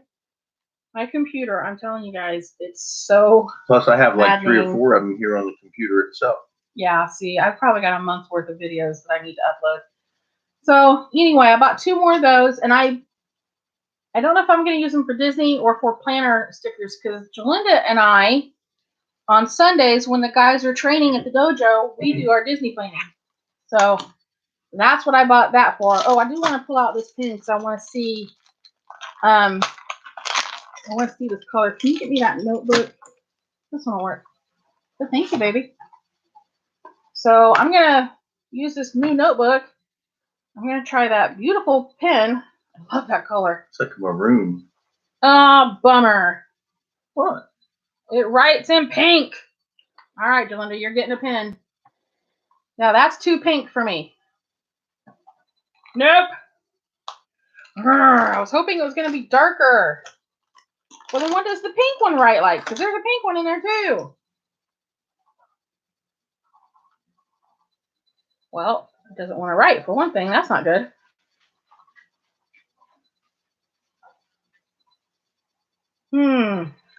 My computer, I'm telling you guys, it's so Plus, I have like maddening. 3 or 4 of them here on the computer itself. Yeah, see, I've probably got a month's worth of videos that I need to upload. So, anyway, I bought 2 more of those, and I don't know if I'm going to use them for Disney or for planner stickers, because Jalinda and I, on Sundays, when the guys are training at the dojo, we do our Disney planning. So that's what I bought that for. Oh, I do want to pull out this pin because I want to see. I want to see this color. Can you get me that notebook? This one will work. So thank you, baby. So I'm gonna use this new notebook. I'm gonna try that beautiful pen. I love that color. It's like a maroon. Bummer. What? It writes in pink. All right, Jalinda, you're getting a pen. Now that's too pink for me. Nope. I was hoping it was going to be darker. Well, then what does the pink one write like? Because there's a pink one in there too. Well, it doesn't want to write for one thing. That's not good.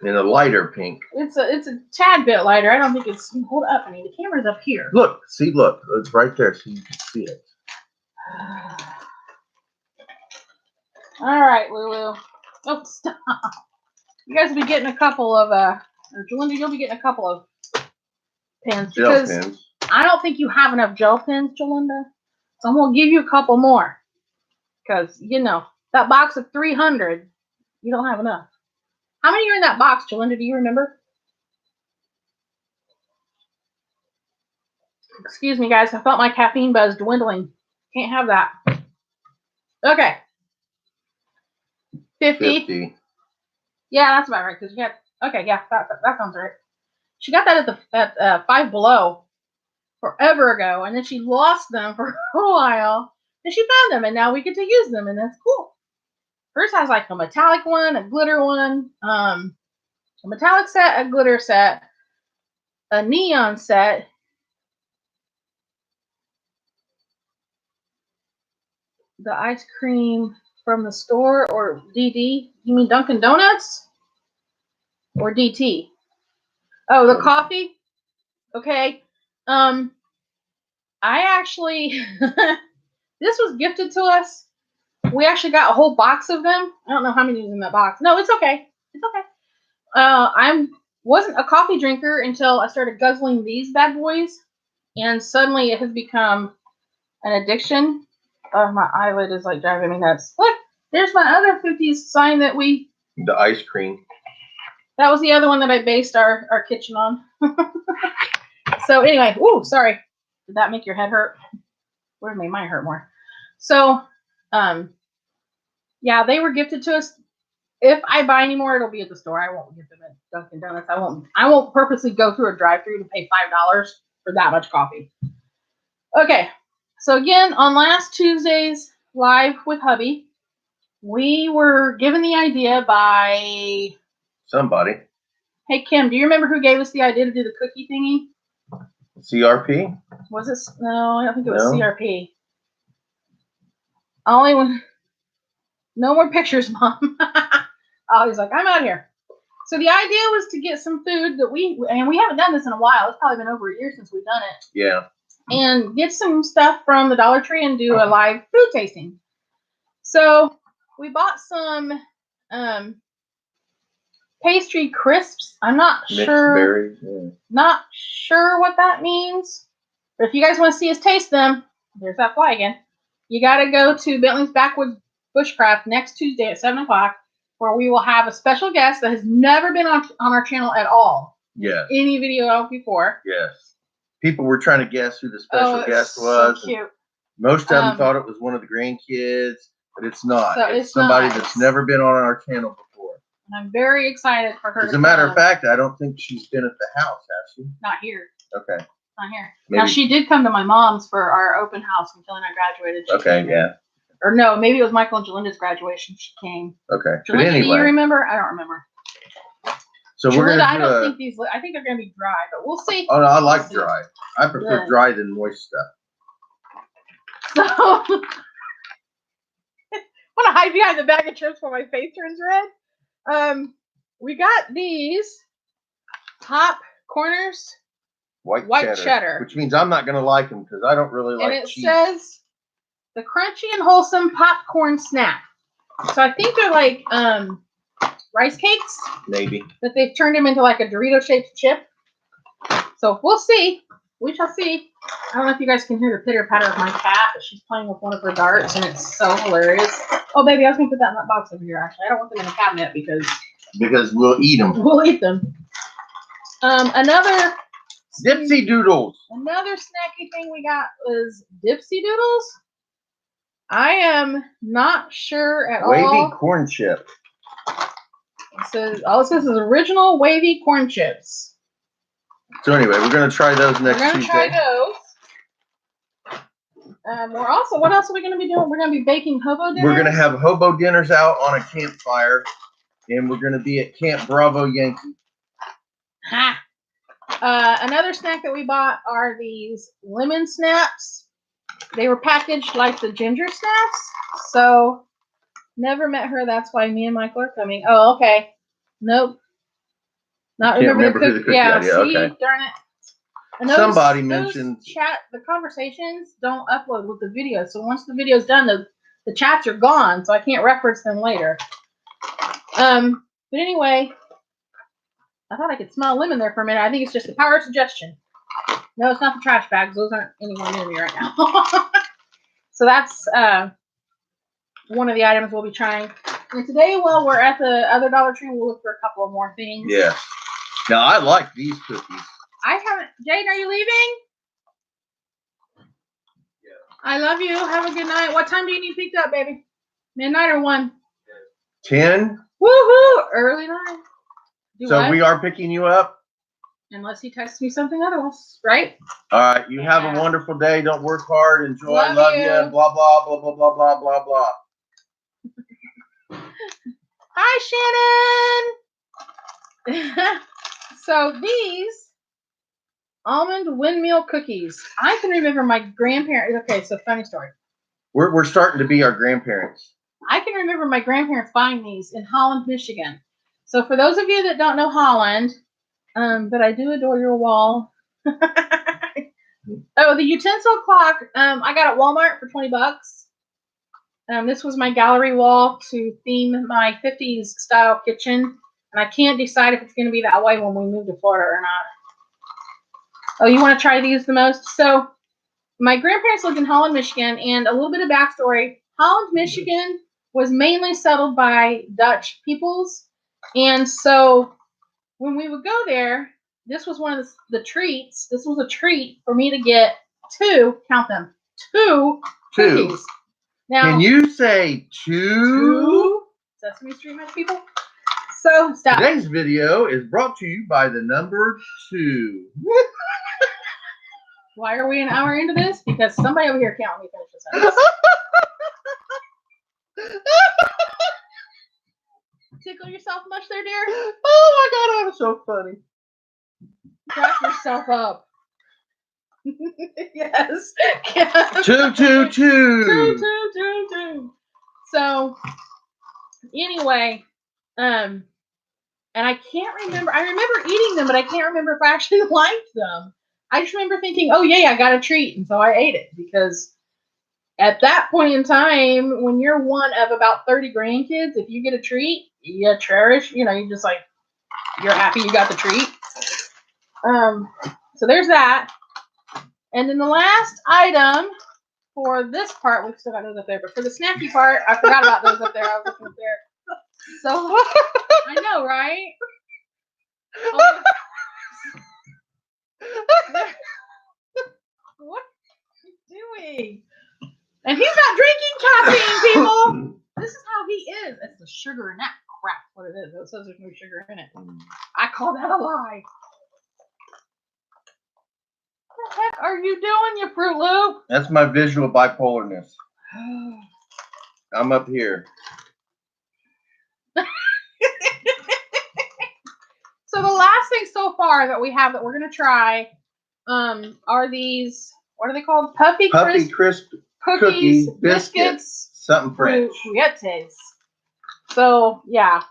In a lighter pink. It's a tad bit lighter. I don't think it's. Hold up, honey. The camera's up here. Look, it's right there, so you can see it. All right, Lulu. Oh, stop. You guys will be getting a couple of or Jalinda, you'll be getting a couple of pens because Gel pens. I don't think you have enough gel pens, Jalinda. So I'm gonna give you a couple more because that box of 300, you don't have enough. How many are in that box, Jalinda? Do you remember? Excuse me, guys. I felt my caffeine buzz dwindling. Can't have that. Okay. 50. Yeah, that's about right. Because you got. Okay, yeah, that sounds right. She got that at Five Below forever ago, and then she lost them for a while. And she found them, and now we get to use them, and that's cool. Hers has like a metallic one, a glitter one, a metallic set, a glitter set, a neon set. The ice cream from the store, or DD? You mean Dunkin' Donuts? Or DT? Oh, the coffee? Okay. I actually, this was gifted to us. We actually got a whole box of them. I don't know how many is in that box. No, it's okay. It's okay. I wasn't a coffee drinker until I started guzzling these bad boys. And suddenly it has become an addiction. My eyelid is like driving me nuts. Look, there's my other 50s sign that the ice cream. That was the other one that I based our kitchen on. So anyway, ooh, sorry. Did that make your head hurt? Would have made mine hurt more. So, yeah, they were gifted to us. If I buy any more, it'll be at the store. I won't get them at Dunkin' Donuts. I won't purposely go through a drive-through to pay $5 for that much coffee. Okay, so again, on last Tuesday's live with hubby, we were given the idea by somebody. Hey Kim, do you remember who gave us the idea to do the cookie thingy? CRP? Was it? No, I don't think it was No? CRP. Only one. No more pictures, Mom. Oh, he's like, I'm out here. So the idea was to get some food that we haven't done this in a while. It's probably been over a year since we've done it. Yeah. And get some stuff from the Dollar Tree and do a live food tasting. So we bought some pastry crisps. I'm not Mixed sure. berries. Yeah. Not sure what that means. But if you guys want to see us taste them, there's that fly again. You got to go to Bentley's Backwoods Bushcraft next Tuesday at 7 o'clock, where we will have a special guest that has never been on our channel at all. Yes. Any video before. Yes. People were trying to guess who the special guest was. So cute. Most of them thought it was one of the grandkids, but it's not. So it's somebody that's never been on our channel before. And I'm very excited for her. As a matter of fact, I don't think she's been at the house, has she? Not here. Okay. Not here. Maybe. Now, she did come to my mom's for our open house when Kelly and I graduated. Okay, yeah. Or no, maybe it was Michael and Jalinda's graduation. She came. Okay. Jalinda, But anyway. do you remember? I don't remember. So we're Jalinda, gonna I don't think these. I think they're gonna be dry, but we'll see. Oh no, I like dry. I prefer dry than moist stuff. So, I want to hide behind the bag of chips while my face turns red. We got these top corners white cheddar, which means I'm not gonna like them because I don't really like cheese. And it says the crunchy and wholesome popcorn snack. So I think they're like rice cakes. Maybe. But they've turned them into like a Dorito-shaped chip. So we'll see. We shall see. I don't know if you guys can hear the pitter-patter of my cat, but she's playing with one of her darts, and it's so hilarious. Oh, baby, I was going to put that in that box over here, actually. I don't want them in the cabinet because we'll eat them. We'll eat them. Another Dipsy Doodles. Another snacky thing we got was Dipsy Doodles. I am not sure at all. Wavy corn chip. It says, all it says is original wavy corn chips. So anyway, we're going to try those next Tuesday. We're going to try those. We're also, what else are we going to be doing? We're going to be baking hobo dinners. We're going to have hobo dinners out on a campfire, and we're going to be at Camp Bravo Yankee. Ha! Another snack that we bought are these lemon snaps. They were packaged like the ginger snaps. So, never met her. That's why me and Michael are coming. Oh, okay. Nope. Not remember the cook. Yeah, see, okay. Darn it. And somebody mentioned the conversations don't upload with the video. So once the video's done, the chats are gone. So I can't reference them later. But anyway, I thought I could smell lemon there for a minute. I think it's just the power of suggestion. No, it's not the trash bags. Those aren't anywhere near me right now. So that's one of the items we'll be trying. And today, while we're at the other Dollar Tree, we'll look for a couple of more things. Yeah. Now, I like these cookies. I haven't. Jade, are you leaving? Yeah. I love you. Have a good night. What time do you need picked up, baby? Midnight or 1? 10. Woohoo! Early night. So we are picking you up? Unless he texts me something otherwise, right? All right. You have a wonderful day. Don't work hard. Enjoy. Love you. Blah, blah, blah, blah, blah, blah, blah, blah. Hi, Shannon. So these almond windmill cookies. I can remember my grandparents. Okay, so funny story. We're starting to be our grandparents. I can remember my grandparents buying these in Holland, Michigan. So for those of you that don't know Holland, but I do adore your wall. Oh, the utensil clock. I got at Walmart for $20. This was my gallery wall to theme my 50s style kitchen. And I can't decide if it's going to be that way when we move to Florida or not. Oh, you want to try these the most? So my grandparents lived in Holland, Michigan. And a little bit of backstory. Holland, Michigan was mainly settled by Dutch peoples. And so when we would go there, this was one of the treats. This was a treat for me to get two cookies. Now, can you say two? Sesame Street Match people? So, stop. Today's video is brought to you by the number 2. Why are we an hour into this? Because somebody over here can't let me finish this sentence. Tickle yourself much there, dear? Oh my God, that was so funny. Crack yourself up. Yes. Yes. Two. So anyway, and I can't remember. I remember eating them, but I can't remember if I actually liked them. I just remember thinking, "Oh yay, I got a treat," and so I ate it because at that point in time, when you're one of about 30 grandkids, if you get a treat, you cherish. You know, you just like you're happy you got the treat. So there's that. And then the last item for this part, we've still got those up there, but for the snacky part, I forgot about those up there. I was looking up there. So I know, right? Oh, what are you doing? And he's not drinking caffeine, people. This is how he is. It's the sugar in that crap. What it is? It says there's no sugar in it. I call that a lie. What the heck are you doing, you Fruit Loop? That's my visual bipolarness. I'm up here. So the last thing so far that we have that we're gonna try are these, what are they called? Puffy Crisp cookies, cookie, biscuits, something French. fruiettes. So yeah,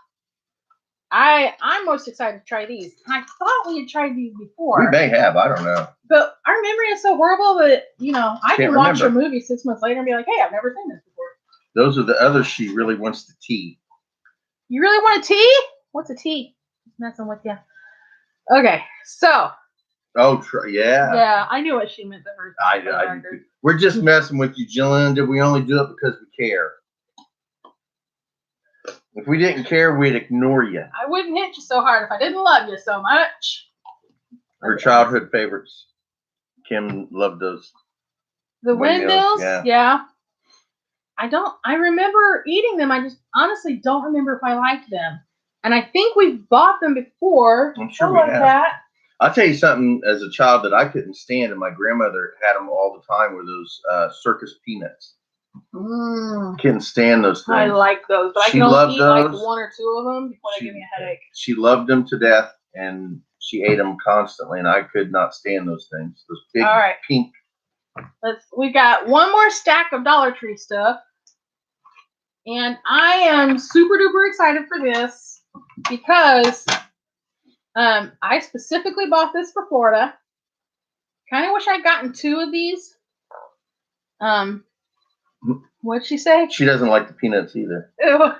I'm most excited to try these. I thought we had tried these before. We may have, I don't know. But our memory is so horrible that, you know, I can watch remember. a movie 6 months later and be like, hey, I've never seen this before. Those are the others she really wants to tea. You really want a tea? What's a tea? Just messing with you. Okay, so. Oh, yeah. Yeah, I knew what she meant the first time. We're just messing with you, Jillian. We only do it because we care. If we didn't care, we'd ignore you. I wouldn't hit you so hard if I didn't love you so much. Her childhood favorites. Kim loved those. The windmills? Yeah. I remember eating them. I just honestly don't remember if I liked them. And I think we've bought them before. I'm sure we have. That. I'll tell you something, as a child that I couldn't stand, and my grandmother had them all the time, were those circus peanuts. Couldn't stand those things. I like those, but I can only eat like 1 or 2 of them before they give me a headache. She loved them to death, and she ate them constantly, and I could not stand those things. Those big pink. We got one more stack of Dollar Tree stuff, and I am super duper excited for this because I specifically bought this for Florida. Kind of wish I'd gotten 2 of these. What'd she say? She doesn't like the peanuts either. Ew.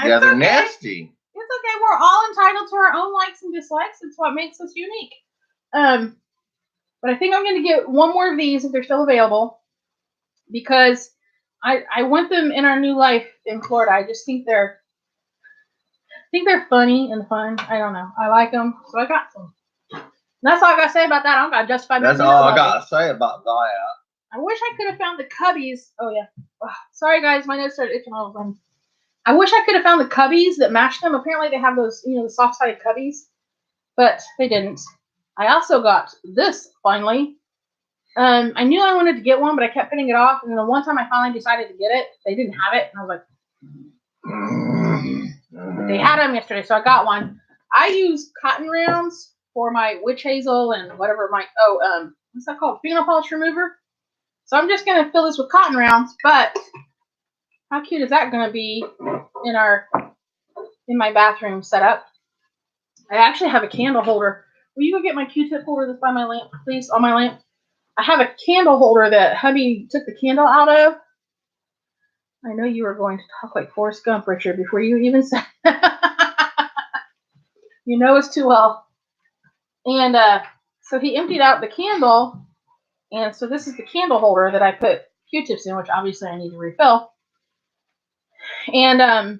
Yeah, they're nasty. It's okay. We're all entitled to our own likes and dislikes. It's what makes us unique. But I think I'm going to get 1 more of these if they're still available because I want them in our new life in Florida. I just think they're funny and fun. I don't know. I like them, so I got some. And that's all I got to say about that. I don't got to justify That's all I got to say about that. I wish I could have found the cubbies. Oh, yeah. Ugh. Sorry, guys. My nose started itching all of them. I wish I could have found the cubbies that matched them. Apparently, they have those, the soft-sided cubbies, but they didn't. I also got this, finally. I knew I wanted to get one, but I kept putting it off, and then the one time I finally decided to get it, they didn't have it, and I was like, they had them yesterday, so I got one. I use cotton rounds for my witch hazel and whatever what's that called? Fingernail polish remover. So I'm just going to fill this with cotton rounds, but how cute is that going to be in my bathroom setup? I actually have a candle holder. Will you go get my Q-tip holder that's by my lamp, please? On my lamp. I have a candle holder that hubby took the candle out of. I know you were going to talk like Forrest Gump, Richard, before you even said you know us too well. And so he emptied out the candle. And so this is the candle holder that I put Q-tips in, which obviously I need to refill. And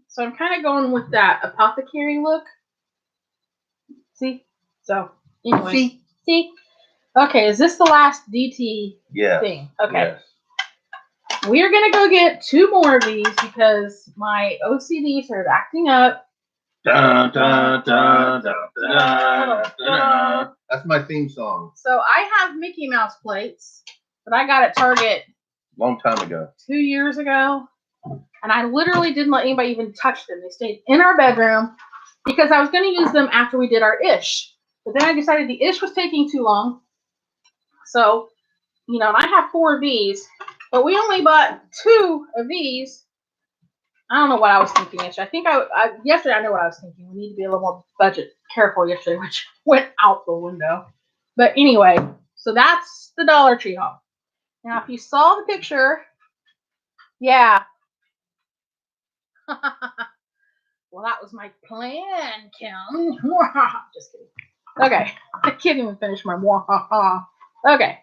so I'm kind of going with that apothecary look. See? So, anyway. See? Okay, is this the last DT thing? Okay. Yes. We're going to go get 2 more of these because my OCD started acting up. Dun, dun, dun, dun, dun, dun, dun. That's my theme song. So I have Mickey Mouse plates that I got at Target long time ago. 2 years ago. And I literally didn't let anybody even touch them. They stayed in our bedroom because I was going to use them after we did our ish. But then I decided the ish was taking too long. So, you know, and I have 4 of these, but we only bought 2 of these. I don't know what I was thinking yesterday. I think yesterday I know what I was thinking. We need to be a little more budget careful yesterday, which went out the window. But anyway, so that's the Dollar Tree haul. Now, if you saw the picture, yeah. Well, that was my plan, Kim. Just kidding. Okay, I can't even finish my Okay.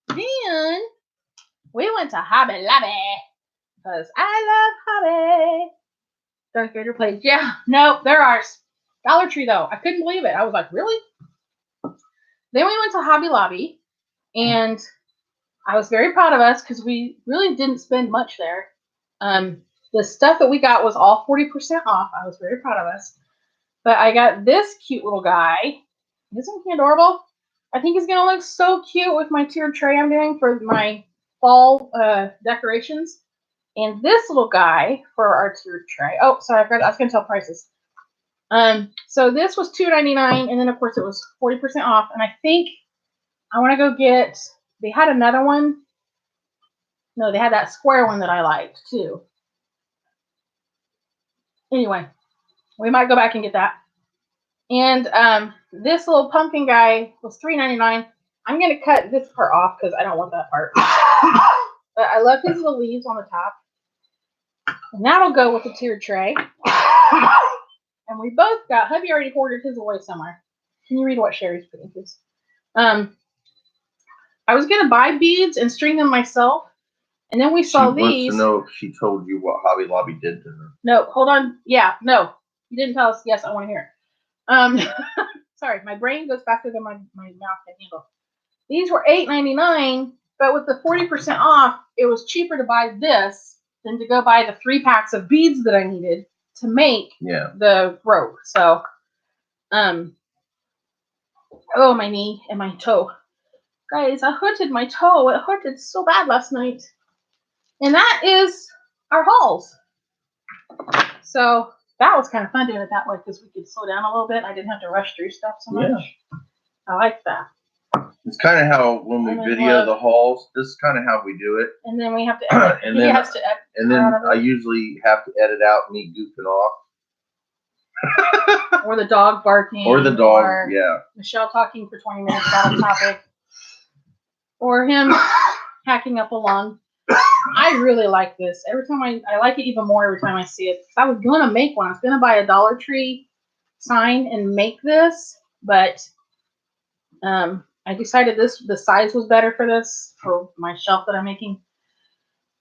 Then we went to Hobby Lobby because I love Hobby. Darth Vader plays. Yeah, no, there are Dollar Tree though. I couldn't believe it. I was like, really? Then we went to Hobby Lobby, and I was very proud of us because we really didn't spend much there. The stuff that we got was all 40% off. I was very proud of us. But I got this cute little guy. Isn't he adorable? I think he's going to look so cute with my tiered tray I'm doing for my fall decorations. And this little guy for our tiered tray. Oh, sorry, I was going to tell prices. So this was $2.99, and then of course it was 40% off. And I think I want to go get, they had another one. No, they had that square one that I liked too. Anyway, we might go back and get that. And this little pumpkin guy was $3.99. I'm going to cut this part off because I don't want that part. But I love his little leaves on the top. And that'll go with the tiered tray. And we both got, hubby already hoarded his away somewhere. Can you read what Sherry's putting, please? I was going to buy beads and string them myself. And then we saw these. She wants to know if she told you what Hobby Lobby did to her. No, hold on. Yeah, no. You didn't tell us. Yes, I want to hear it. Sorry, my brain goes faster than my mouth can handle. These were $8.99, but with the 40% off, it was cheaper to buy this than to go buy the 3 packs of beads that I needed to make the rope. So, oh, my knee and my toe. Guys, I hurted my toe. It hurted so bad last night. And that is our hauls. So that was kind of fun doing it that way because we could slow down a little bit. I didn't have to rush through stuff so much. Yeah. I like that. It's kind of how when we video the hauls, this is kind of how we do it. And then we have to edit. And then, I usually have to edit out me goofing off. Or the dog barking. Or the dog, yeah. Michelle talking for 20 minutes about a topic. Or him hacking up a lung. I really like this. Every time I like it even more every time I see it. I was going to make one. I was going to buy a Dollar Tree sign and make this. But I decided the size was better for this, for my shelf that I'm making.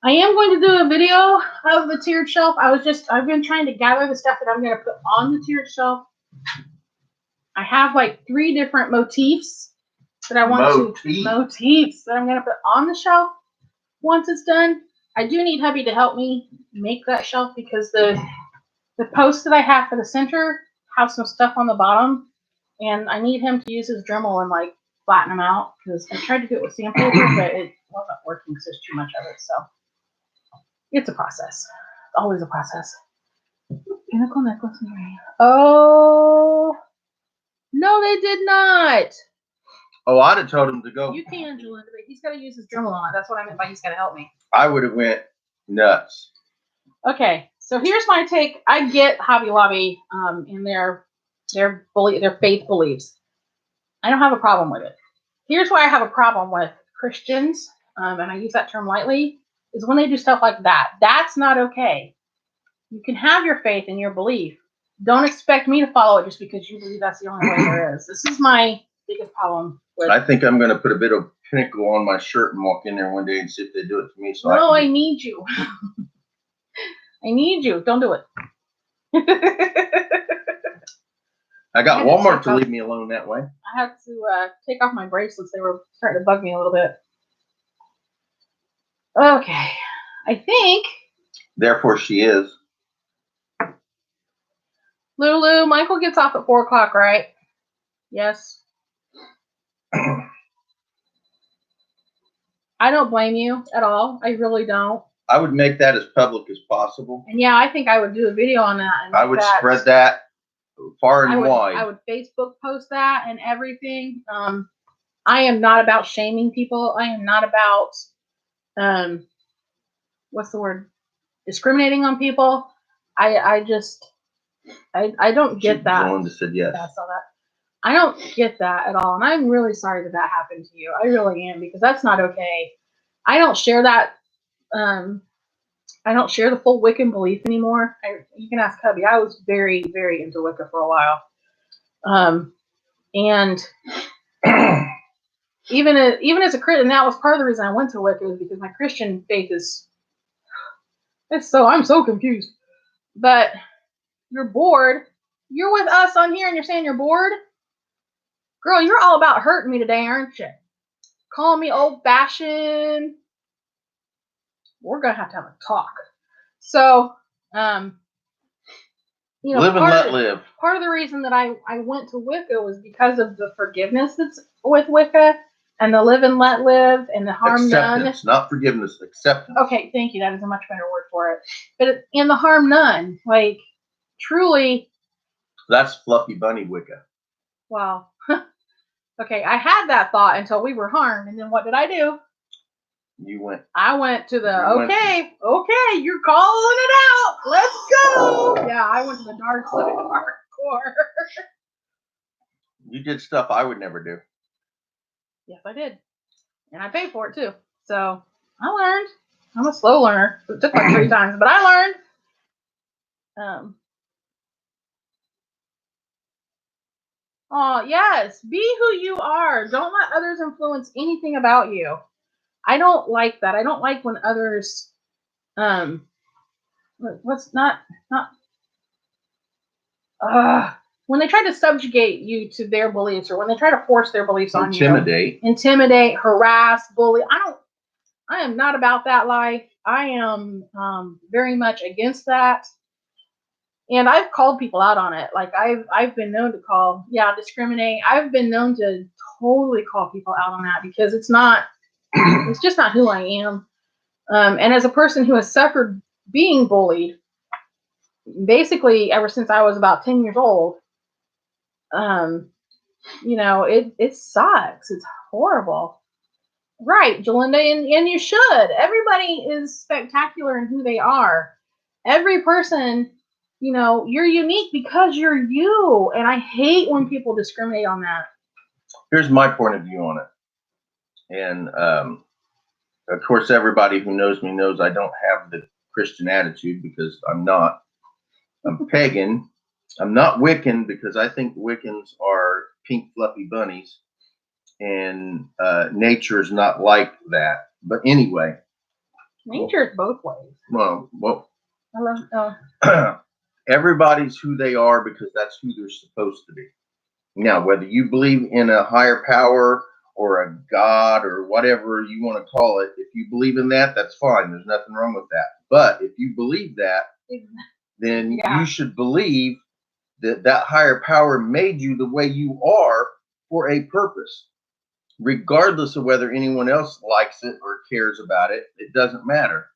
I am going to do a video of the tiered shelf. I've been trying to gather the stuff that I'm going to put on the tiered shelf. I have like 3 different motifs that I want motifs that I'm going to put on the shelf once it's done. I do need hubby to help me make that shelf because the posts that I have for the center have some stuff on the bottom, and I need him to use his Dremel and like flatten them out because I tried to do it with sandpaper, but it wasn't working because there's too much of it. So it's a process. Always a process. Pinnacle necklace and ring. Oh no, they did not. Oh, I'd have told him to go. You can, Julian, but he's got to use his Dremel on it. That's what I meant by he's got to help me. I would have went nuts. Okay, so here's my take. I get Hobby Lobby in their faith beliefs. I don't have a problem with it. Here's why I have a problem with Christians, and I use that term lightly, is when they do stuff like that. That's not okay. You can have your faith and your belief. Don't expect me to follow it just because you believe that's the only way there is. This is my biggest problem. I think I'm going to put a bit of Pinnacle on my shirt and walk in there one day and see if they do it to me. So no, I need you. I need you. Don't do it. I got Walmart to leave me alone that way. I had to take off my bracelets. They were starting to bug me a little bit. Okay. I think. Therefore, she is. Lulu, Michael gets off at 4 o'clock, right? Yes. I don't blame you at all. I really don't. I would make that as public as possible. And yeah, I think I would do a video on that. And I would spread that far and I wide. would Facebook post that and everything. I am not about shaming people. I am not about what's the word? Discriminating on people. I don't get that. Melinda said yes. Yeah, I saw that. I don't get that at all, and I'm really sorry that happened to you. I really am, because that's not okay. I don't share that. I don't share the full Wiccan belief anymore. You can ask Hubby. I was very, very into Wicca for a while, and even as a Christian, that was part of the reason I went to Wicca, was because my Christian faith I'm so confused. But you're bored. You're with us on here, and you're saying you're bored. Girl, you're all about hurting me today, aren't you? Calling me old-fashioned. We're going to have a talk. So, live and let live. Part of the reason that I went to Wicca was because of the forgiveness that's with Wicca, and the live and let live, and the harm acceptance, none. Not forgiveness, acceptance. Okay, thank you. That is a much better word for it. But in the harm none, like, truly. That's fluffy bunny Wicca. Wow. Okay, I had that thought until we were harmed, and then what did I do? I went to the, okay, you're calling it out. Let's go. Yeah, I went to the dark side of hardcore. You did stuff I would never do. Yes, I did. And I paid for it too. So I learned. I'm a slow learner. It took like 3 times, but I learned. Oh, yes. Be who you are. Don't let others influence anything about you. I don't like that. I don't like when others, when they try to subjugate you to their beliefs, or when they try to force their beliefs on you. Intimidate, harass, bully. I am not about that life. I am very much against that. And I've called people out on it. Like I've been known to discriminate. I've been known to totally call people out on that, because it's just not who I am. And as a person who has suffered being bullied, basically ever since I was about 10 years old, it sucks. It's horrible. Right, Jalinda, and you should. Everybody is spectacular in who they are. Every person, you're unique because you're you. And I hate when people discriminate on that. Here's my point of view on it. And of course, everybody who knows me knows I don't have the Christian attitude, because I'm not. I'm pagan. I'm not Wiccan, because I think Wiccans are pink fluffy bunnies, and nature is not like that. But anyway, nature is both ways. Well, I love. Everybody's who they are because that's who they're supposed to be. Now, whether you believe in a higher power or a God or whatever you want to call it, if you believe in that, that's fine. There's nothing wrong with that. But if you believe that, then you should believe that that higher power made you the way you are for a purpose. Regardless of whether anyone else likes it or cares about it, it doesn't matter.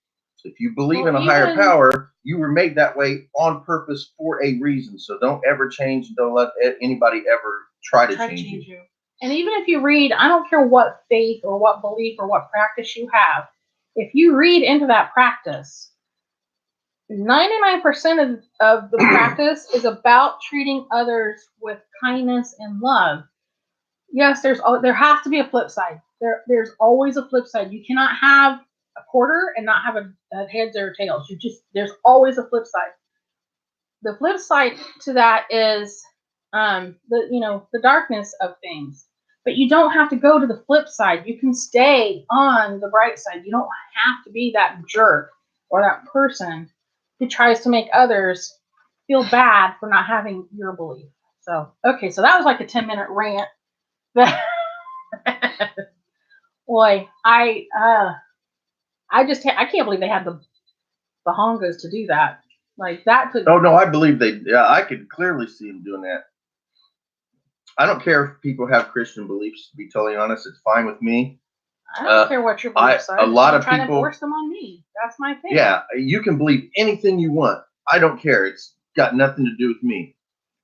If you believe in a higher power, you were made that way on purpose for a reason. So don't ever change, and don't let anybody ever try to change you. And even if you read, I don't care what faith or what belief or what practice you have, if you read into that practice, 99% of the practice is about treating others with kindness and love. Yes, there has to be a flip side. There's always a flip side. You cannot have a quarter and not have a heads or tails. There's always a flip side. The flip side to that is the darkness of things. But you don't have to go to the flip side. You can stay on the bright side. You don't have to be that jerk or that person who tries to make others feel bad for not having your belief. So that was like a 10-minute rant. Boy, I can't believe they had the hongos to do that. Like that took. Oh no, I believe they. Yeah, I could clearly see them doing that. I don't care if people have Christian beliefs. To be totally honest, it's fine with me. I don't care what your beliefs are. A lot of people trying to force them on me. That's my thing. Yeah, you can believe anything you want. I don't care. It's got nothing to do with me.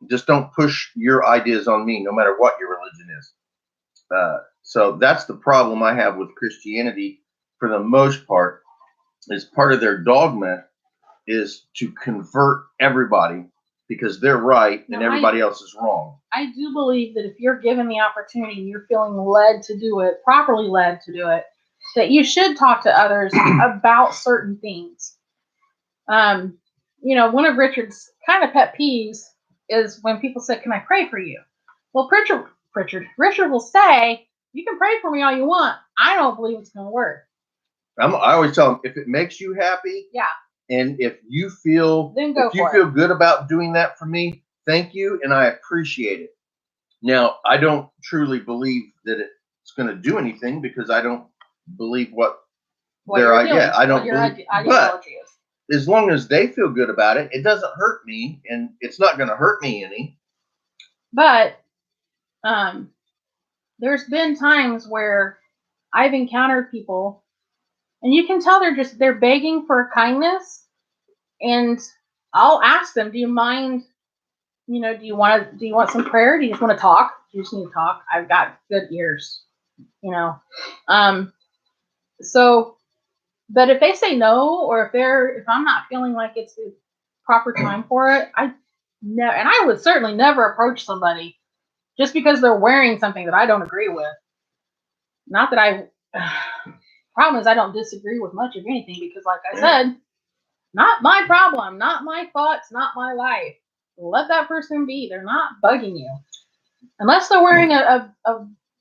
Just don't push your ideas on me, no matter what your religion is. So that's the problem I have with Christianity for the most part, is part of their dogma is to convert everybody because they're right and everybody else is wrong. I do believe that if you're given the opportunity and you're feeling led to do it, properly led to do it, that you should talk to others about certain things. One of Richard's kind of pet peeves is when people say, "Can I pray for you?" Well, Richard will say, "You can pray for me all you want. I don't believe it's going to work." I always tell them, if it makes you happy, yeah, and if you feel good about doing that for me, thank you, and I appreciate it. Now, I don't truly believe that it's going to do anything because I don't believe what their idea. I don't believe, but as long as they feel good about it, it doesn't hurt me, and it's not going to hurt me any. But there's been times where I've encountered people, and you can tell they're begging for kindness, and I'll ask them, "Do you mind? Do you want some prayer? Do you just want to talk? Do you just need to talk? I've got good ears, So, but if they say no, or if I'm not feeling like it's the proper time for it, I would certainly never approach somebody just because they're wearing something that I don't agree with. Not that problem is I don't disagree with much of anything because, like I said, not my problem, not my thoughts, not my life. Let that person be. They're not bugging you. Unless they're wearing a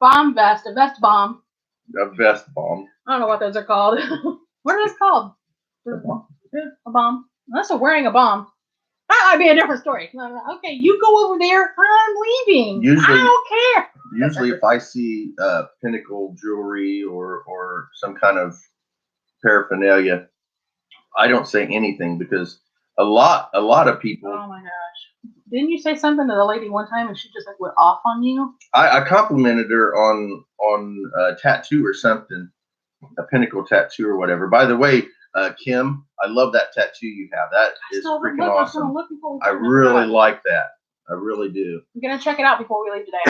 bomb vest, a vest bomb. A vest bomb. I don't know what those are called. What are those called? A bomb. Unless they're wearing a bomb. That might be a different story. Okay, you go over there. I'm leaving. I don't care. Usually if I see Pinnacle jewelry or some kind of paraphernalia, I don't say anything because a lot of people. Oh my gosh. Didn't you say something to the lady one time and she just went off on you? I complimented her on a tattoo or something, a Pinnacle tattoo or whatever. By the way, Kim, I love that tattoo you have. That is freaking awesome. I really like that. I really do. I'm gonna check it out before we leave today.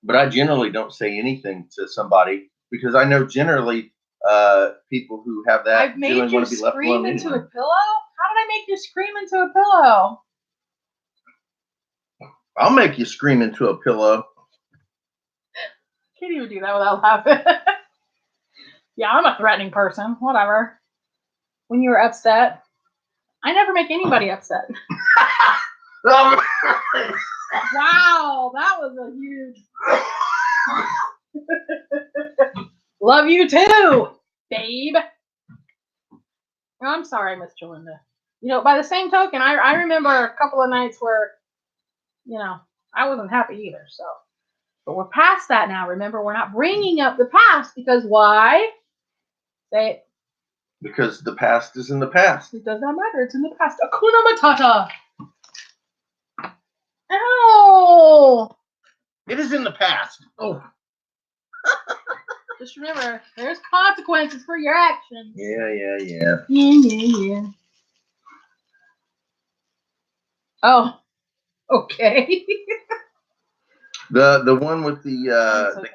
But I generally don't say anything to somebody because I know generally people who have that. I've made you scream into a pillow? How did I make you scream into a pillow? I'll make you scream into a pillow. Can't even do that without laughing. Yeah, I'm a threatening person. Whatever. When you were upset, I never make anybody upset. Wow, that was a huge. Love you too, babe. I'm sorry, Miss Jolinda. By the same token, I remember a couple of nights where, I wasn't happy either. So, but we're past that now. Remember, we're not bringing up the past because why? Say it. Because the past is in the past. It does not matter. It's in the past. Hakuna Matata. Ow! It is in the past. Oh. Just remember, there's consequences for your actions. Yeah. Oh, okay. The one with the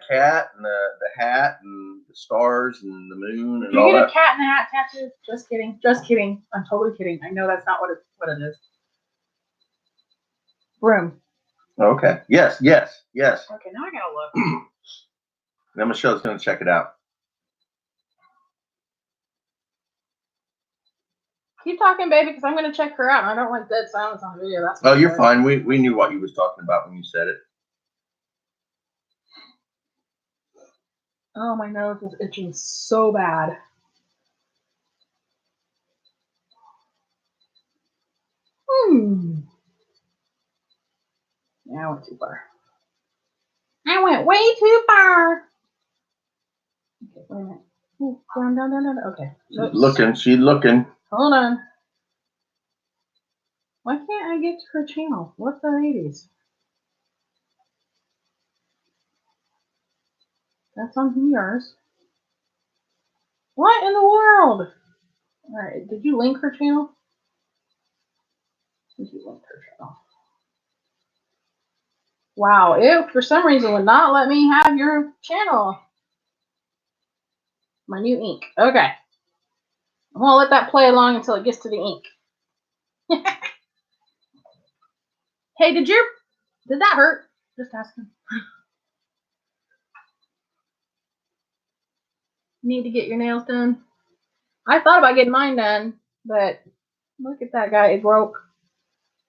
cat and the hat and the stars and the moon and all that. You get a cat in a hat tattoo? Just kidding. I'm totally kidding. I know that's not what it is. Broom. Okay. Yes. Okay, now I gotta look. Now Michelle's gonna check it out. Keep talking, baby, because I'm gonna check her out. I don't like dead silence on video. Oh, you're fine. We knew what you was talking about when you said it. Oh, my nose is itching so bad. Yeah, I went too far. I went way too far. Okay, wait a minute. Ooh, down. Okay. She's looking. Hold on. Why can't I get to her channel? What's the 80s? That's on yours. What in the world? Alright, did you link her channel? Did you link her channel? Wow, it for some reason would not let me have your channel. My new ink. Okay. I'm gonna let that play along until it gets to the ink. Hey, did that hurt? Just asking. Need to get your nails done? I thought about getting mine done, but look at that guy, it broke.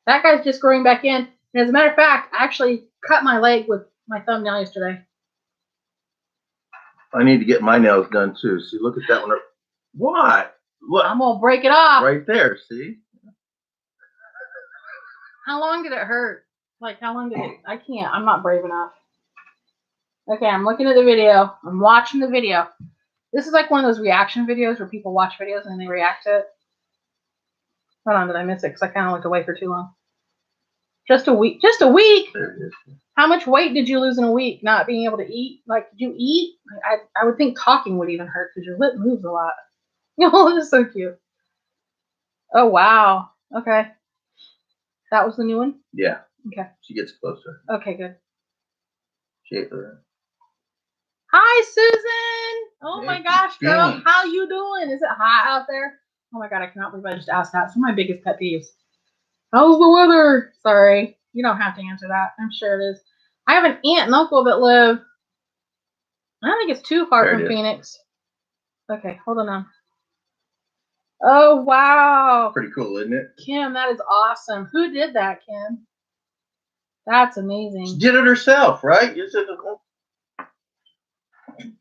That guy's just growing back in. And as a matter of fact, I actually cut my leg with my thumbnail yesterday. I need to get my nails done too. See, look at that one. What? Look. I'm gonna break it off. Right there, see? How long did it hurt? Like, how long did it? I can't. I'm not brave enough. Okay, I'm looking at the video. I'm watching the video. This is like one of those reaction videos where people watch videos and they react to it. Hold on, did I miss it? Because I kind of looked away for too long. Just a week. Just a week? There it is. How much weight did you lose in a week not being able to eat? Like, did you eat? I would think talking would even hurt because your lip moves a lot. Oh, this is so cute. Oh, wow. Okay. That was the new one? Yeah. Okay. She gets closer. Okay, good. Hi, Susan. Oh Hey, my gosh, girl. Jenny. How you doing? Is it hot out there? Oh my God, I cannot believe I just asked that. It's one of my biggest pet peeves. How's the weather? Sorry. You don't have to answer that. I'm sure it is. I have an aunt and uncle that live, I don't think it's too far from Phoenix. Okay, hold on. Oh, wow. Pretty cool, isn't it? Kim, that is awesome. Who did that, Kim? That's amazing. She did it herself, right? You said,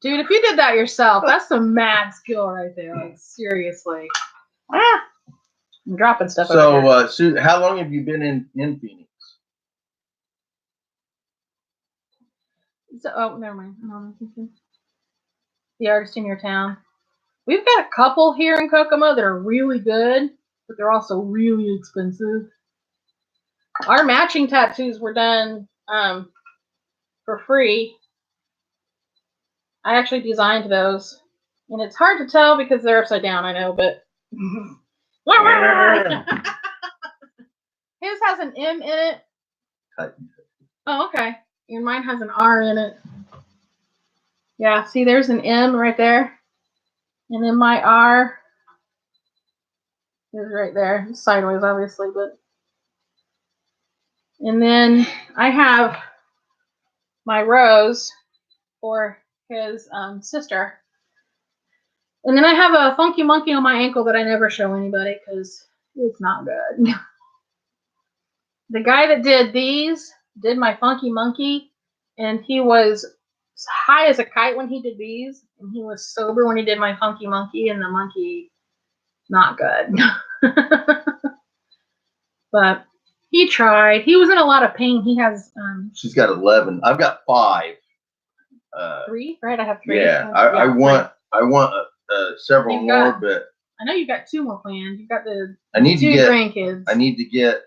dude, if you did that yourself, that's some mad skill right there. Like, seriously. Ah, I'm dropping stuff over here. So, Sue, how long have you been in Phoenix? So, oh, never mind. No, the artist in your town. We've got a couple here in Kokomo that are really good, but they're also really expensive. Our matching tattoos were done for free. I actually designed those, and it's hard to tell because they're upside down, I know, but his has an M in it. Oh, okay. And mine has an R in it. Yeah, see, there's an M right there. And then my R is right there. It's sideways, obviously, but. And then I have my rose for his sister. And then I have a funky monkey on my ankle that I never show anybody because it's not good. The guy that did these did my funky monkey, and he was high as a kite when he did these, and he was sober when he did my funky monkey, and the monkey, not good. But he tried. He was in a lot of pain. He has She's got 11. I've got 5. 3, right? I have 3. Yeah, I want several You've more, got, but I know you've got 2 more planned. You've got the I need 2 to get grandkids. I need to get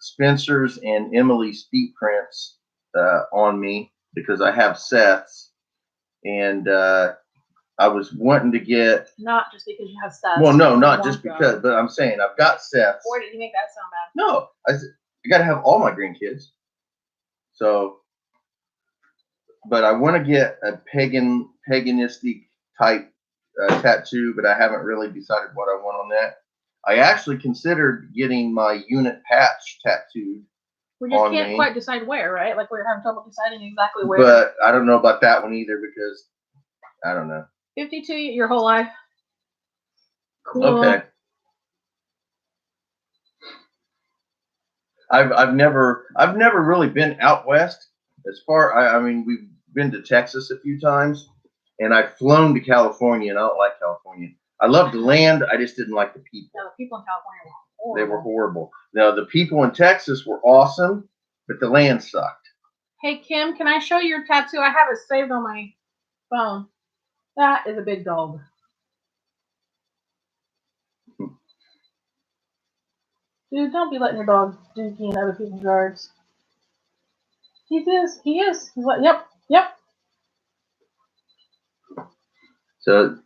Spencer's and Emily's feet prints on me because I have Seth's, and I was wanting to get. Not just because you have Seth's. Well, no, not just because, but I'm saying I've got Seth's. Boy, did he make that sound bad. No, I got to have all my grandkids. So, but I want to get a paganistic type tattoo, but I haven't really decided what I want on that. I actually considered getting my unit patch tattooed. We just can't quite decide where, right? Like we're having trouble deciding exactly where. But I don't know about that one either because I don't know. 52 your whole life. Cool. Okay. I've never really been out west. As far I mean we've been to Texas a few times, and I've flown to California, and I don't like California. I love the land, I just didn't like the people. No, the people in California were horrible. They were horrible. Now the people in Texas were awesome, but the land sucked. Hey Kim, can I show your tattoo? I have it saved on my phone. That is a big dog. Dude, don't be letting your dog dookie in other people's yards. He is. He's like, yep. So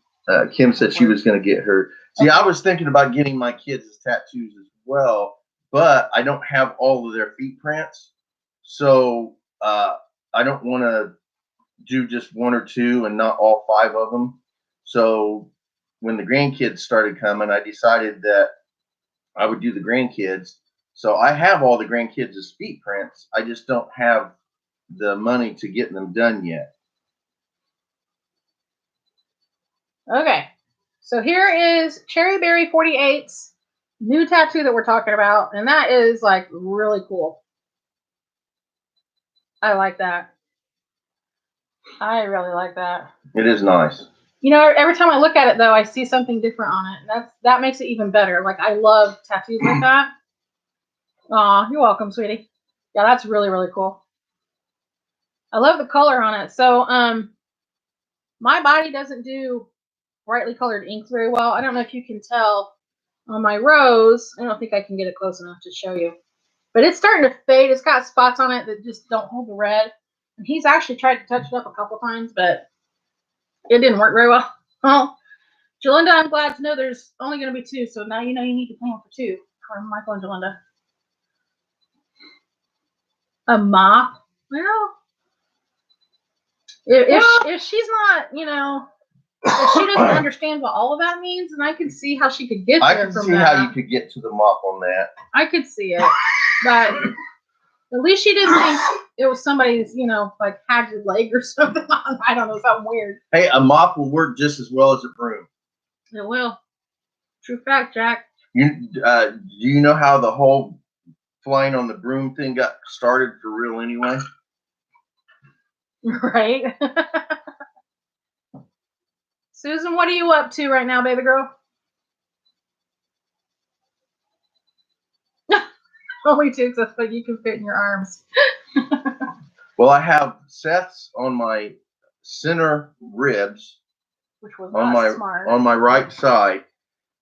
Kim said she was going to get her. See, I was thinking about getting my kids tattoos as well, but I don't have all of their feet prints. So I don't want to do just one or two and not all five of them. So when the grandkids started coming, I decided that I would do the grandkids. So I have all the grandkids as feet prints. I just don't have the money to get them done yet. Okay. So here is Cherry Berry 48's new tattoo that we're talking about. And that is like really cool. I like that. I really like that. It is nice. You know, every time I look at it, though, I see something different on it. That makes it even better. Like, I love tattoos like that. Aw, you're welcome, sweetie. Yeah, that's really, really cool. I love the color on it. So, my body doesn't do brightly colored inks very well. I don't know if you can tell on my rose. I don't think I can get it close enough to show you. But it's starting to fade. It's got spots on it that just don't hold the red. And he's actually tried to touch it up a couple times, but it didn't work very well. Well, Jalinda, I'm glad to know there's only going to be two, so now you know you need to plan for two for Michael and Jalinda. A mop? Well, if she's not, you know, if she doesn't understand what all of that means, then I can see how she could get there. I can see how you could get to the mop on that. I could see it, but at least she didn't think it was somebody's, you know, like hacked leg or something. I don't know, something weird. Hey, a mop will work just as well as a broom. It will. True fact, Jack. Do you know how the whole flying on the broom thing got started for real anyway? Right. Susan, what are you up to right now, baby girl? Only two, so like you can fit in your arms. Well, I have Seth's on my center ribs, Which was on my right side.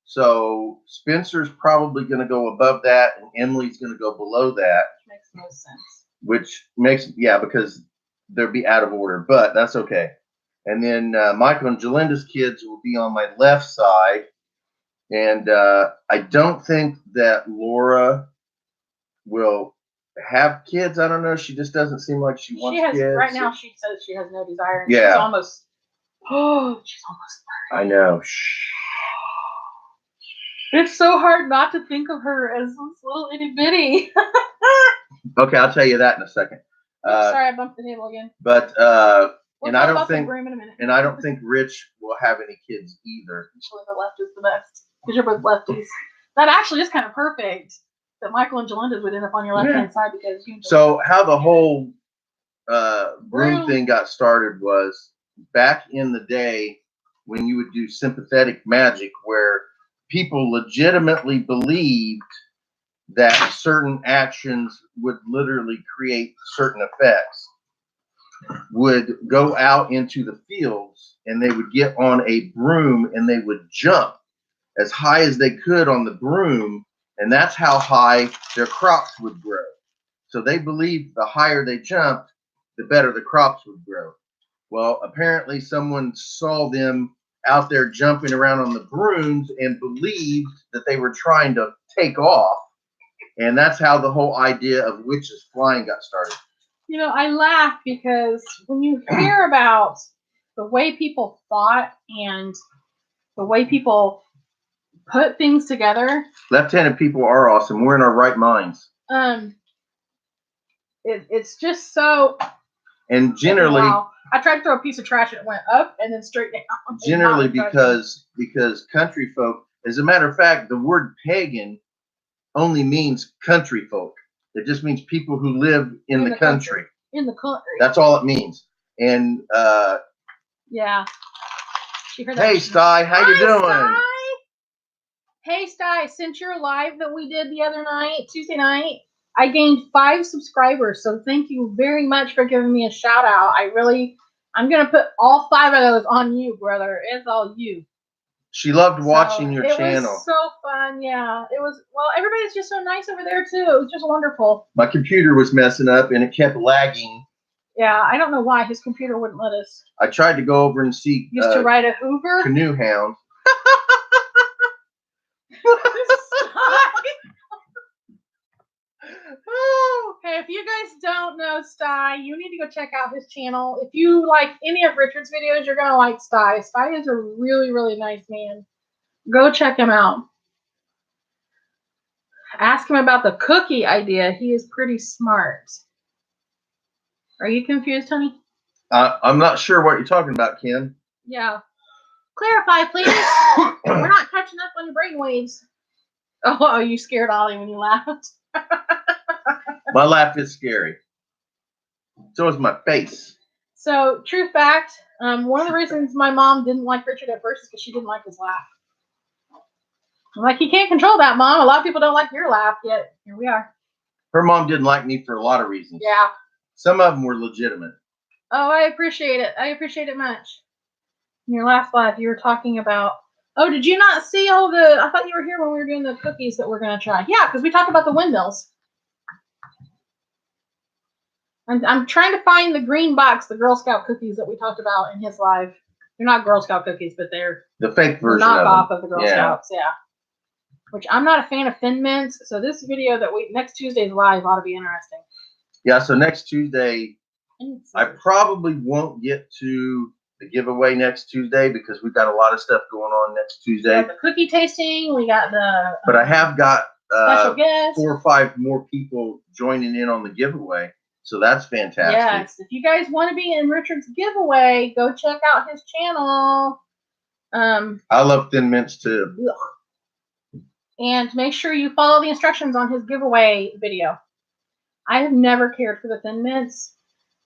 So Spencer's probably going to go above that, and Emily's going to go below that. Makes no sense. Which makes, because they'll be out of order, but that's okay. And then Michael and Jalinda's kids will be on my left side. And I don't think that Laura will have kids. I don't know. She just doesn't seem like she wants kids. Right now, she says she has no desire. Yeah. She's almost 30. I know. Shh. It's so hard not to think of her as this little itty bitty. Okay, I'll tell you that in a second. Sorry, I bumped the table again. But we'll I don't think Rich Rich will have any kids either. Actually, the left is the best because you're both lefties. That actually is kind of perfect. That Michael and Jalinda would end up on your left-hand side because you. So how the whole broom thing got started was back in the day when you would do sympathetic magic, where people legitimately believed that certain actions would literally create certain effects, would go out into the fields and they would get on a broom and they would jump as high as they could on the broom, and that's how high their crops would grow. So they believed the higher they jumped, the better the crops would grow. Well, apparently someone saw them out there jumping around on the brooms and believed that they were trying to take off. And that's how the whole idea of witches flying got started. You know, I laugh because when you hear about the way people thought and the way people put things together. Left-handed people are awesome. We're in our right minds. It's just so. And generally, I tried to throw a piece of trash and it went up and then straight down. Generally, because country folk, as a matter of fact, the word pagan only means country folk. It just means people who live in the country. In the country. That's all it means. And yeah. She heard that. Hey, Sty, how you doing? Sty. Hey, Sty, since your live that we did the other night, Tuesday night, I gained 5 subscribers. So thank you very much for giving me a shout out. I'm going to put all 5 of those on you, brother. It's all you. She loved watching your channel. It was so fun. Yeah, it was. Well, everybody's just so nice over there too. It was just wonderful. My computer was messing up and it kept lagging. Yeah, I don't know why his computer wouldn't let us. I tried to go over and see. Used to ride a Hoover. Canoe Hound. Hey, if you guys don't know Sty, you need to go check out his channel. If you like any of Richard's videos, you're gonna like Sty. Sty is a really, really nice man. Go check him out. Ask him about the cookie idea. He is pretty smart. Are you confused, honey? I'm not sure what you're talking about, Ken. Yeah. Clarify, please. We're not catching up on your brainwaves. Oh, you scared Ollie when you laughed. My laugh is scary. So is my face. So, true fact, one of the reasons my mom didn't like Richard at first is because she didn't like his laugh. I'm like, you can't control that, Mom. A lot of people don't like your laugh, yet here we are. Her mom didn't like me for a lot of reasons. Yeah. Some of them were legitimate. Oh, I appreciate it. I appreciate it much. In your last live, you were talking about. Oh, did you not see all the? I thought you were here when we were doing the cookies that we're gonna try. Yeah, because we talked about the windmills. I'm trying to find the green box, the Girl Scout cookies that we talked about in his live. They're not Girl Scout cookies, but they're the fake the version knockoff of of the Girl Scouts. Yeah. Which I'm not a fan of Thin Mints, so this video that next Tuesday's live ought to be interesting. Yeah, so next Tuesday, I probably won't get to the giveaway next Tuesday because we've got a lot of stuff going on next We Tuesday. got the cookie tasting. We got the. But I have got special guests. 4 or 5 more people joining in on the giveaway, so that's fantastic. Yes, if you guys want to be in Richard's giveaway, go check out his channel. I love Thin Mints too. And make sure you follow the instructions on his giveaway video. I have never cared for the Thin Mints.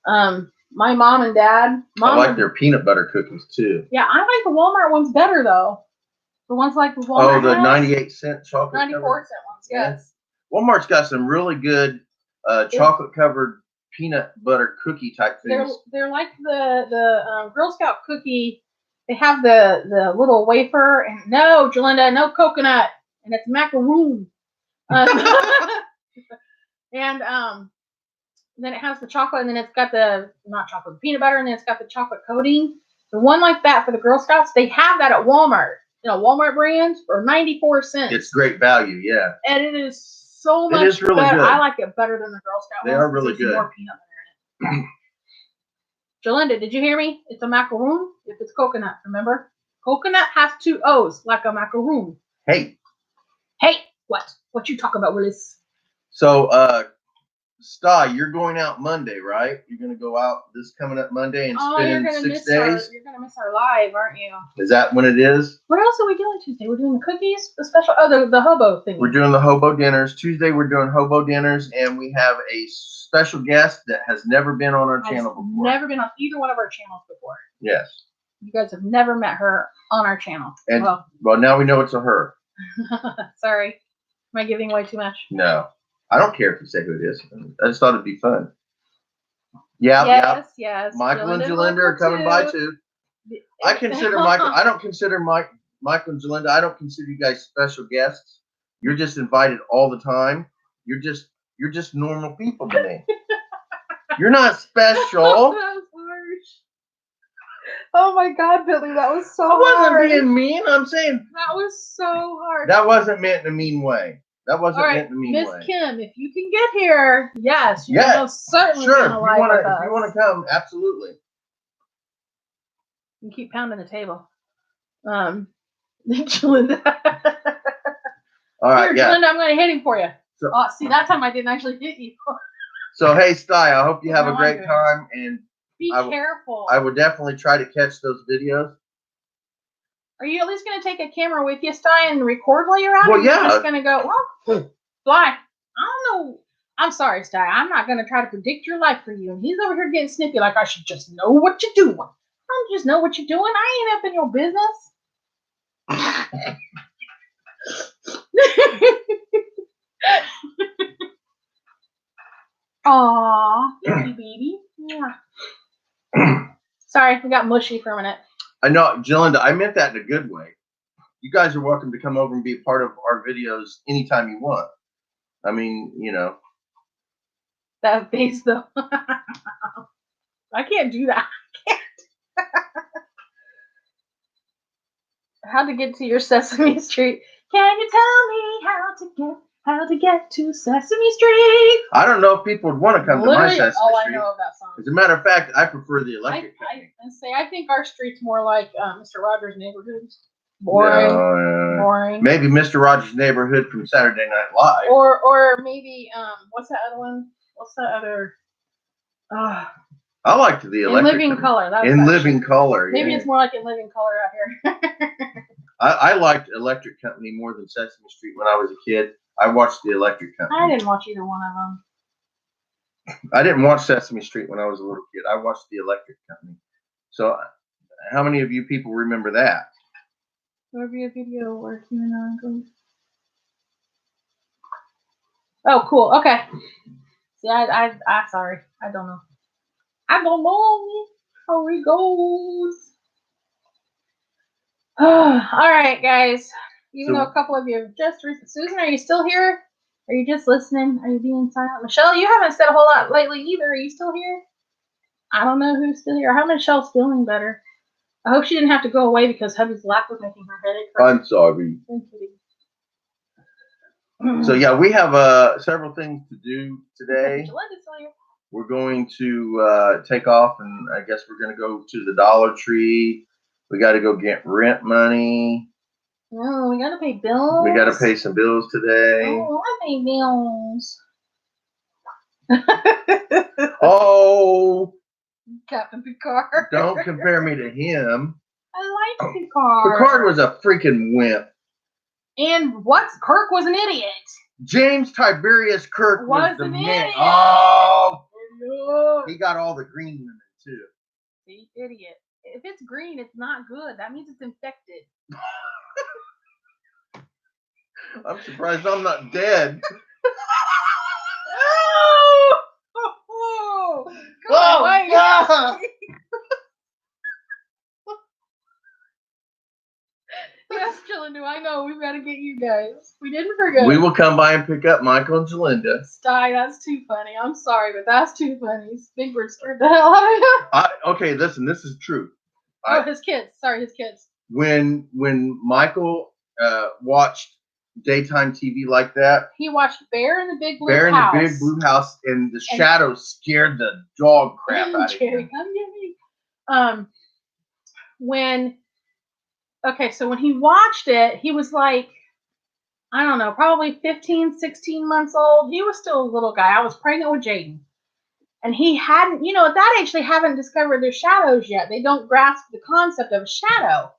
My mom and dad. I like their peanut butter cookies too. Yeah, I like the Walmart ones better though. The ones like the Walmart. Oh, the 98-cent chocolate. 94-cent ones. Yes. Walmart's got some really good chocolate covered peanut butter cookie type things. They're like the Girl Scout cookie. They have the little wafer and no, Jalinda, no coconut, and it's macaroon. And then it has the chocolate, and then it's got the peanut butter, and then it's got the chocolate coating. The one like that for the Girl Scouts, they have that at Walmart. You know, Walmart brand for 94 cents. It's great value, yeah. And it is so much it is really better. good. I like it better than the Girl Scout ones. They are really good. More peanut butter in it. Jalinda, did you hear me? It's a macaroon if it's coconut, remember? Coconut has 2 O's, like a macaroon. Hey, what? What you talking about, Willis? So, Sty, you're going out Monday, right? You're going to go out this coming up Monday and spend 6 days? You're going to miss our live, aren't you? Is that when it is? What else are we doing Tuesday? We're doing the cookies, the special, the hobo thing. We're doing the hobo dinners. Tuesday, we're doing hobo dinners, and we have a special guest that has never been on our channel before. Never been on either one of our channels before. Yes. You guys have never met her on our channel. And well, now we know it's a her. Sorry. Am I giving away too much? No. I don't care if you say who it is. I just thought it'd be fun. Yeah, yes. Michael and Jalinda are coming by too. I consider Michael. I don't consider Michael and Jalinda. I don't consider you guys special guests. You're just invited all the time. You're just normal people to me. You're not special. That was harsh. Oh my God, Billy, that was so I hard. wasn't being mean. I'm saying that was so hard. That wasn't meant in a mean way. That wasn't meant in a mean Miss way. Kim, if you can get here, yes, you're most certainly sure. If you want to come, absolutely. You keep pounding the table. Jalinda. All right, Here, Jalinda, I'm going to hit him for you. So, see, that time I didn't actually hit you. So, hey, Sty, I hope you have a great time, and be careful. I would definitely try to catch those videos. Are you at least going to take a camera with you, Sty, and record while you're out? Well, yeah. You're just going to go, fly. I don't know. I'm sorry, Sty. I'm not going to try to predict your life for you. And he's over here getting snippy like I should just know what you're doing. I don't just know what you're doing. I ain't up in your business. Aww, thank you, baby. Sorry, we got mushy for a minute. I know, Jalinda, I meant that in a good way. You guys are welcome to come over and be a part of our videos anytime you want. I mean, you know. That face, though. I can't do that. I can't. How to get to your Sesame Street. Can you tell me how to get How to get to Sesame Street. I don't know if people would want to come to my Literally, Sesame all I Street. know of that song. As a matter of fact, I prefer the Electric Company. I think our street's more like Mr. Rogers' Neighborhood. Boring. No, Boring. maybe Mr. Rogers' Neighborhood from Saturday Night Live. Or maybe what's that other one? What's that other? I liked the Electric In Living Company. Color. That was In that Living shit. Color. Maybe yeah. it's more like In Living Color out here. I liked Electric Company more than Sesame Street when I was a kid. I watched the Electric Company. I didn't watch either one of them. I didn't watch Sesame Street when I was a little kid. I watched the Electric Company. So, how many of you people remember that? There'll be a video where Hugh and I go. Oh, cool. Okay. See, I sorry. I don't know. I don't know how it goes. All right, guys. Even though a couple of you have just recently. Susan, are you still here? Are you just listening? Are you being silent? Michelle, you haven't said a whole lot lately either. Are you still here? I don't know who's still here. I hope Michelle's feeling better. I hope she didn't have to go away because hubby's laugh was making her headache. I'm sorry. So yeah, we have several things to do today. We're going to take off, and I guess we're going to go to the Dollar Tree. We got to go get rent money. No, we got to pay bills. We got to pay some bills today. Oh, I pay bills. Oh, Captain Picard. don't compare me to him. I like Picard. Picard was a freaking wimp. And Kirk was an idiot. James Tiberius Kirk was the man. Idiot. Oh, he got all the green women too. See, idiot. If it's green, it's not good. That means it's infected. I'm surprised I'm not dead. Oh, God. Yes, Jalinda, I know. We've got to get you guys. We didn't forget. We will come by and pick up Michael and Jalinda. Sty, that's too funny. I'm sorry, but that's too funny. Big Bird scared the hell out of you. Okay, listen, this is true. His kids. Sorry, his kids. When Michael watched daytime TV like that, he watched Bear in the Big Blue House. House. Bear in the Big Blue House, and the shadows scared the dog crap out of him. So when he watched it, he was like, I don't know, probably 15, 16 months old. He was still a little guy. I was pregnant with Jaden. And he hadn't, at that age, they haven't discovered their shadows yet. They don't grasp the concept of a shadow.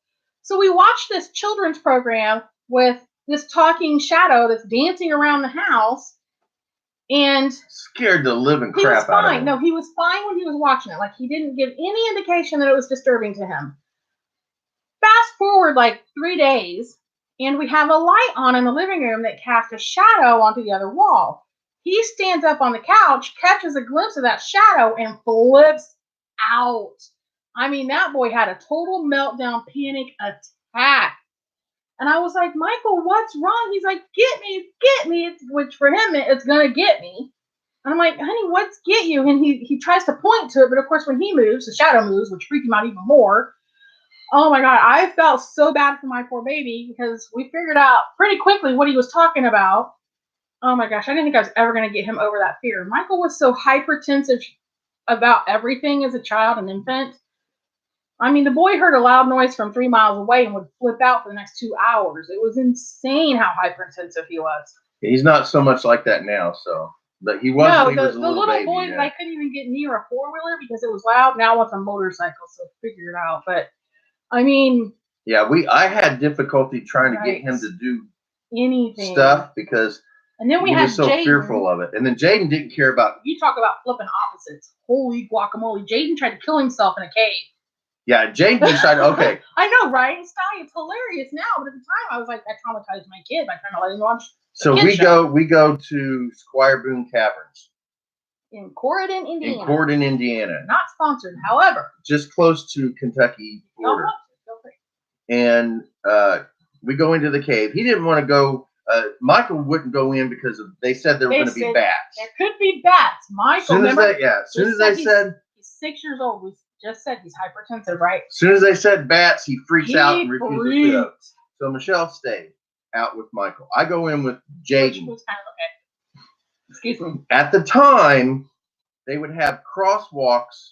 So we watched this children's program with this talking shadow that's dancing around the house. And scared the living crap out of him. No, he was fine when he was watching it. Like, he didn't give any indication that it was disturbing to him. Fast forward like 3 days, and we have a light on in the living room that casts a shadow onto the other wall. He stands up on the couch, catches a glimpse of that shadow, and flips out. I mean, that boy had a total meltdown, panic attack. And I was like, Michael, what's wrong? He's like, get me. Which for him, it's going to get me. And I'm like, honey, what's get you? And he tries to point to it. But of course, when he moves, the shadow moves, which freaked him out even more. Oh my God, I felt so bad for my poor baby because we figured out pretty quickly what he was talking about. Oh my gosh, I didn't think I was ever going to get him over that fear. Michael was so hypertensive about everything as a child and infant. I mean, the boy heard a loud noise from 3 miles away and would flip out for the next 2 hours. It was insane how hypertensive he was. He's not so much like that now, so. But he was when he was a little baby. The little boy that I couldn't even get near a four-wheeler because it was loud. Now wants a motorcycle, so figure it out. But I mean, yeah, I had difficulty trying to get him to do anything stuff because and then we he had was so Jaden. Fearful of it. And then Jaden didn't care about. You talk about flipping opposites. Holy guacamole! Jaden tried to kill himself in a cave. Yeah, Jaden decided. Okay, I know, right? It's hilarious now, but at the time I was like, I traumatized my kid by trying to let him watch. So we go to Squire Boone Caverns in Corydon, Indiana. Not sponsored, however. Just close to Kentucky border. And we go into the cave. He didn't want to go. Michael wouldn't go in because they said there were going to be bats. There could be bats. Michael, as soon as they said he's 6 years old. We just said he's hypertensive, right? As soon as they said bats, he freaks out and refuses to go. So Michelle stayed. out with Michael. I go in with Which Jaden. was kind of okay. Excuse me. At the time, they would have crosswalks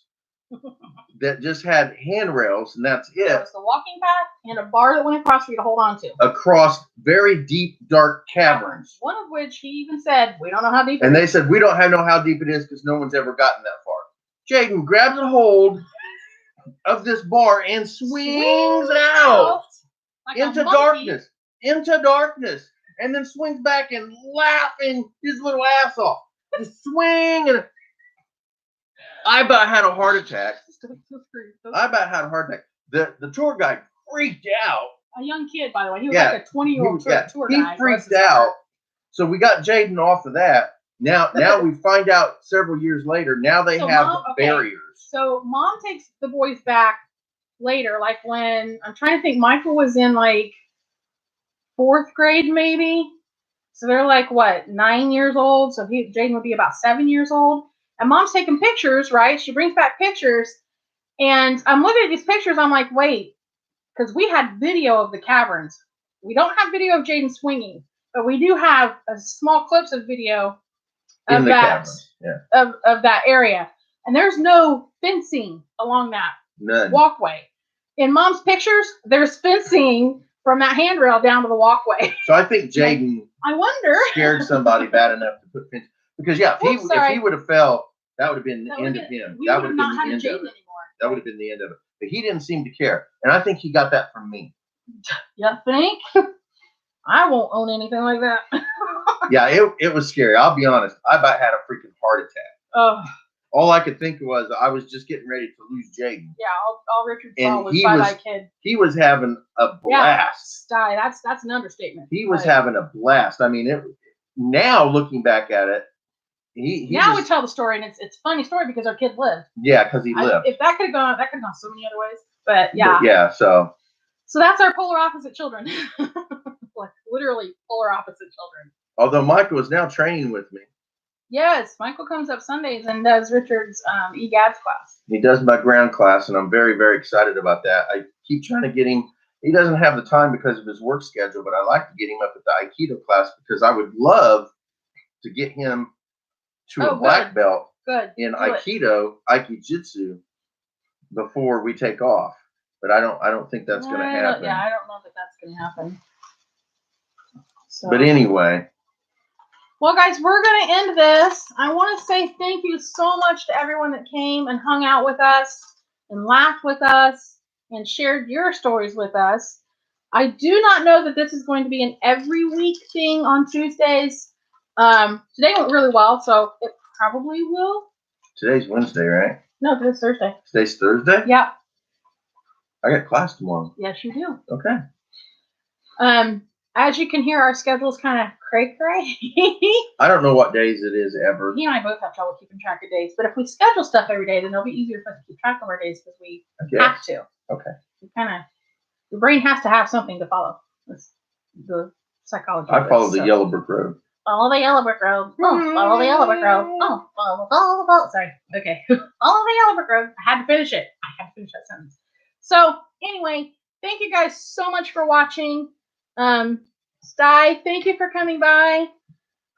that just had handrails, and that's There it, was the walking path and a bar that went across for you to hold on to. across very deep, dark caverns. One of which he even said, we don't know how deep And it they is. said, we don't know how deep it is because no one's ever gotten that far. Jaden grabs a hold of this bar and swings out Like a into monkey. darkness, and then swings back and laughing his little ass off. Just swing, and I about had a heart attack. The tour guide freaked out. A young kid, by the way. He was Yeah, like a 20-year-old tour he guide. freaked out. So we got Jaden off of that. Now we find out several years later. Now they have barriers. So mom takes the boys back later, like when I'm trying to think. Michael was in like 4th grade, maybe. So they're like what, 9 years old. So Jaden would be about 7 years old. And mom's taking pictures, right? She brings back pictures, and I'm looking at these pictures. I'm like, wait, because we had video of the caverns. We don't have video of Jaden swinging, but we do have a small clips of video of In the caverns. Yeah. of that area. And there's no fencing along that None. walkway. In mom's pictures, there's fencing from that handrail down to the walkway. So I think Jaden I wonder. scared somebody bad enough to put fence. Because if he would have fell, that would have been the end of him. We That would would have have not been had the a end of Jaden it. anymore. That would have been the end of it. But he didn't seem to care, and I think he got that from me. You think? I won't own anything like that. Yeah, it was scary. I'll be honest. I about had a freaking heart attack. Oh. All I could think was I was just getting ready to lose Jaden. Yeah, all Richard saw And was he Bye was- Bye Kid. He was having a blast. Yeah, that's an understatement. He was But having a blast. I mean, now looking back at it, he now was, we tell the story, and it's a funny story because our kid lived. yeah, because he lived. If that could have gone so many other ways. But yeah. But yeah, so So that's our polar opposite children. Like literally polar opposite children. although Michael is now training with me, Yes, Michael comes up Sundays and does Richard's EGADS class. he does my ground class, and I'm very, very excited about that. I keep trying to get him. He doesn't have the time because of his work schedule, but I like to get him up at the Aikido class because I would love to get him to a black belt in Aikido, Aikijitsu, before we take off. But I don't think that's going to happen. Yeah, I don't know that that's going to happen. So. But anyway. Well, guys, we're going to end this. I want to say thank you so much to everyone that came and hung out with us and laughed with us and shared your stories with us. I do not know that this is going to be an every week thing on Tuesdays. Today went really well, so it probably will. Today's Wednesday, right? No, today's Thursday. Today's Thursday? Yeah. I got class tomorrow. Yes, you do. Okay. As you can hear, our schedule's kind of cray-cray. I don't know what days it is ever. He and I both have trouble keeping track of days, but if we schedule stuff every day, then it'll be easier for us to keep track of our days because we have to. Okay. Your brain has to have something to follow. That's the psychology. I follow the Yellow Brick Road. Follow the Yellow Brick Road. Oh, follow the Yellow Brick Road. Oh, follow. Sorry. Okay. Follow the Yellow Brick Road. I had to finish it. I had to finish that sentence. So anyway, thank you guys so much for watching. Sty, thank you for coming by.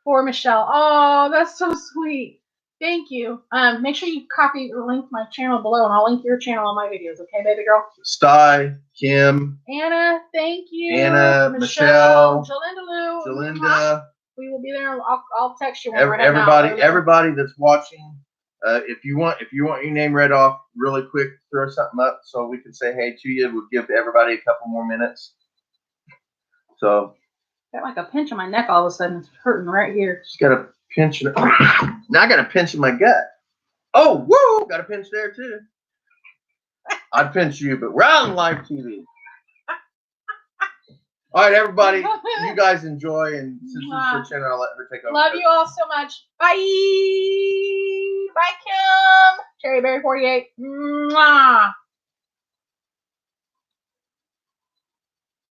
For Michelle. Oh, that's so sweet. Thank you. Make sure you copy or link my channel below, and I'll link your channel on my videos. Okay, baby girl. Sty, Kim, Anna, thank you. Anna, Michelle, Jalinda. We will be there. I'll text you when we're heading out. Everybody that's watching. If you want your name read off really quick, throw something up so we can say hey to you. We'll give everybody a couple more minutes. So. Got like a pinch on my neck all of a sudden. It's hurting right here. Just got a pinch. Now I got a pinch in my gut. Oh, woo! Got a pinch there too. I'd pinch you, but we're on live TV. All right, everybody. You guys enjoy, and since it's her channel, I'll let her take over. Love you all so much. Bye. Bye, Kim. Cherryberry 48. Mwah.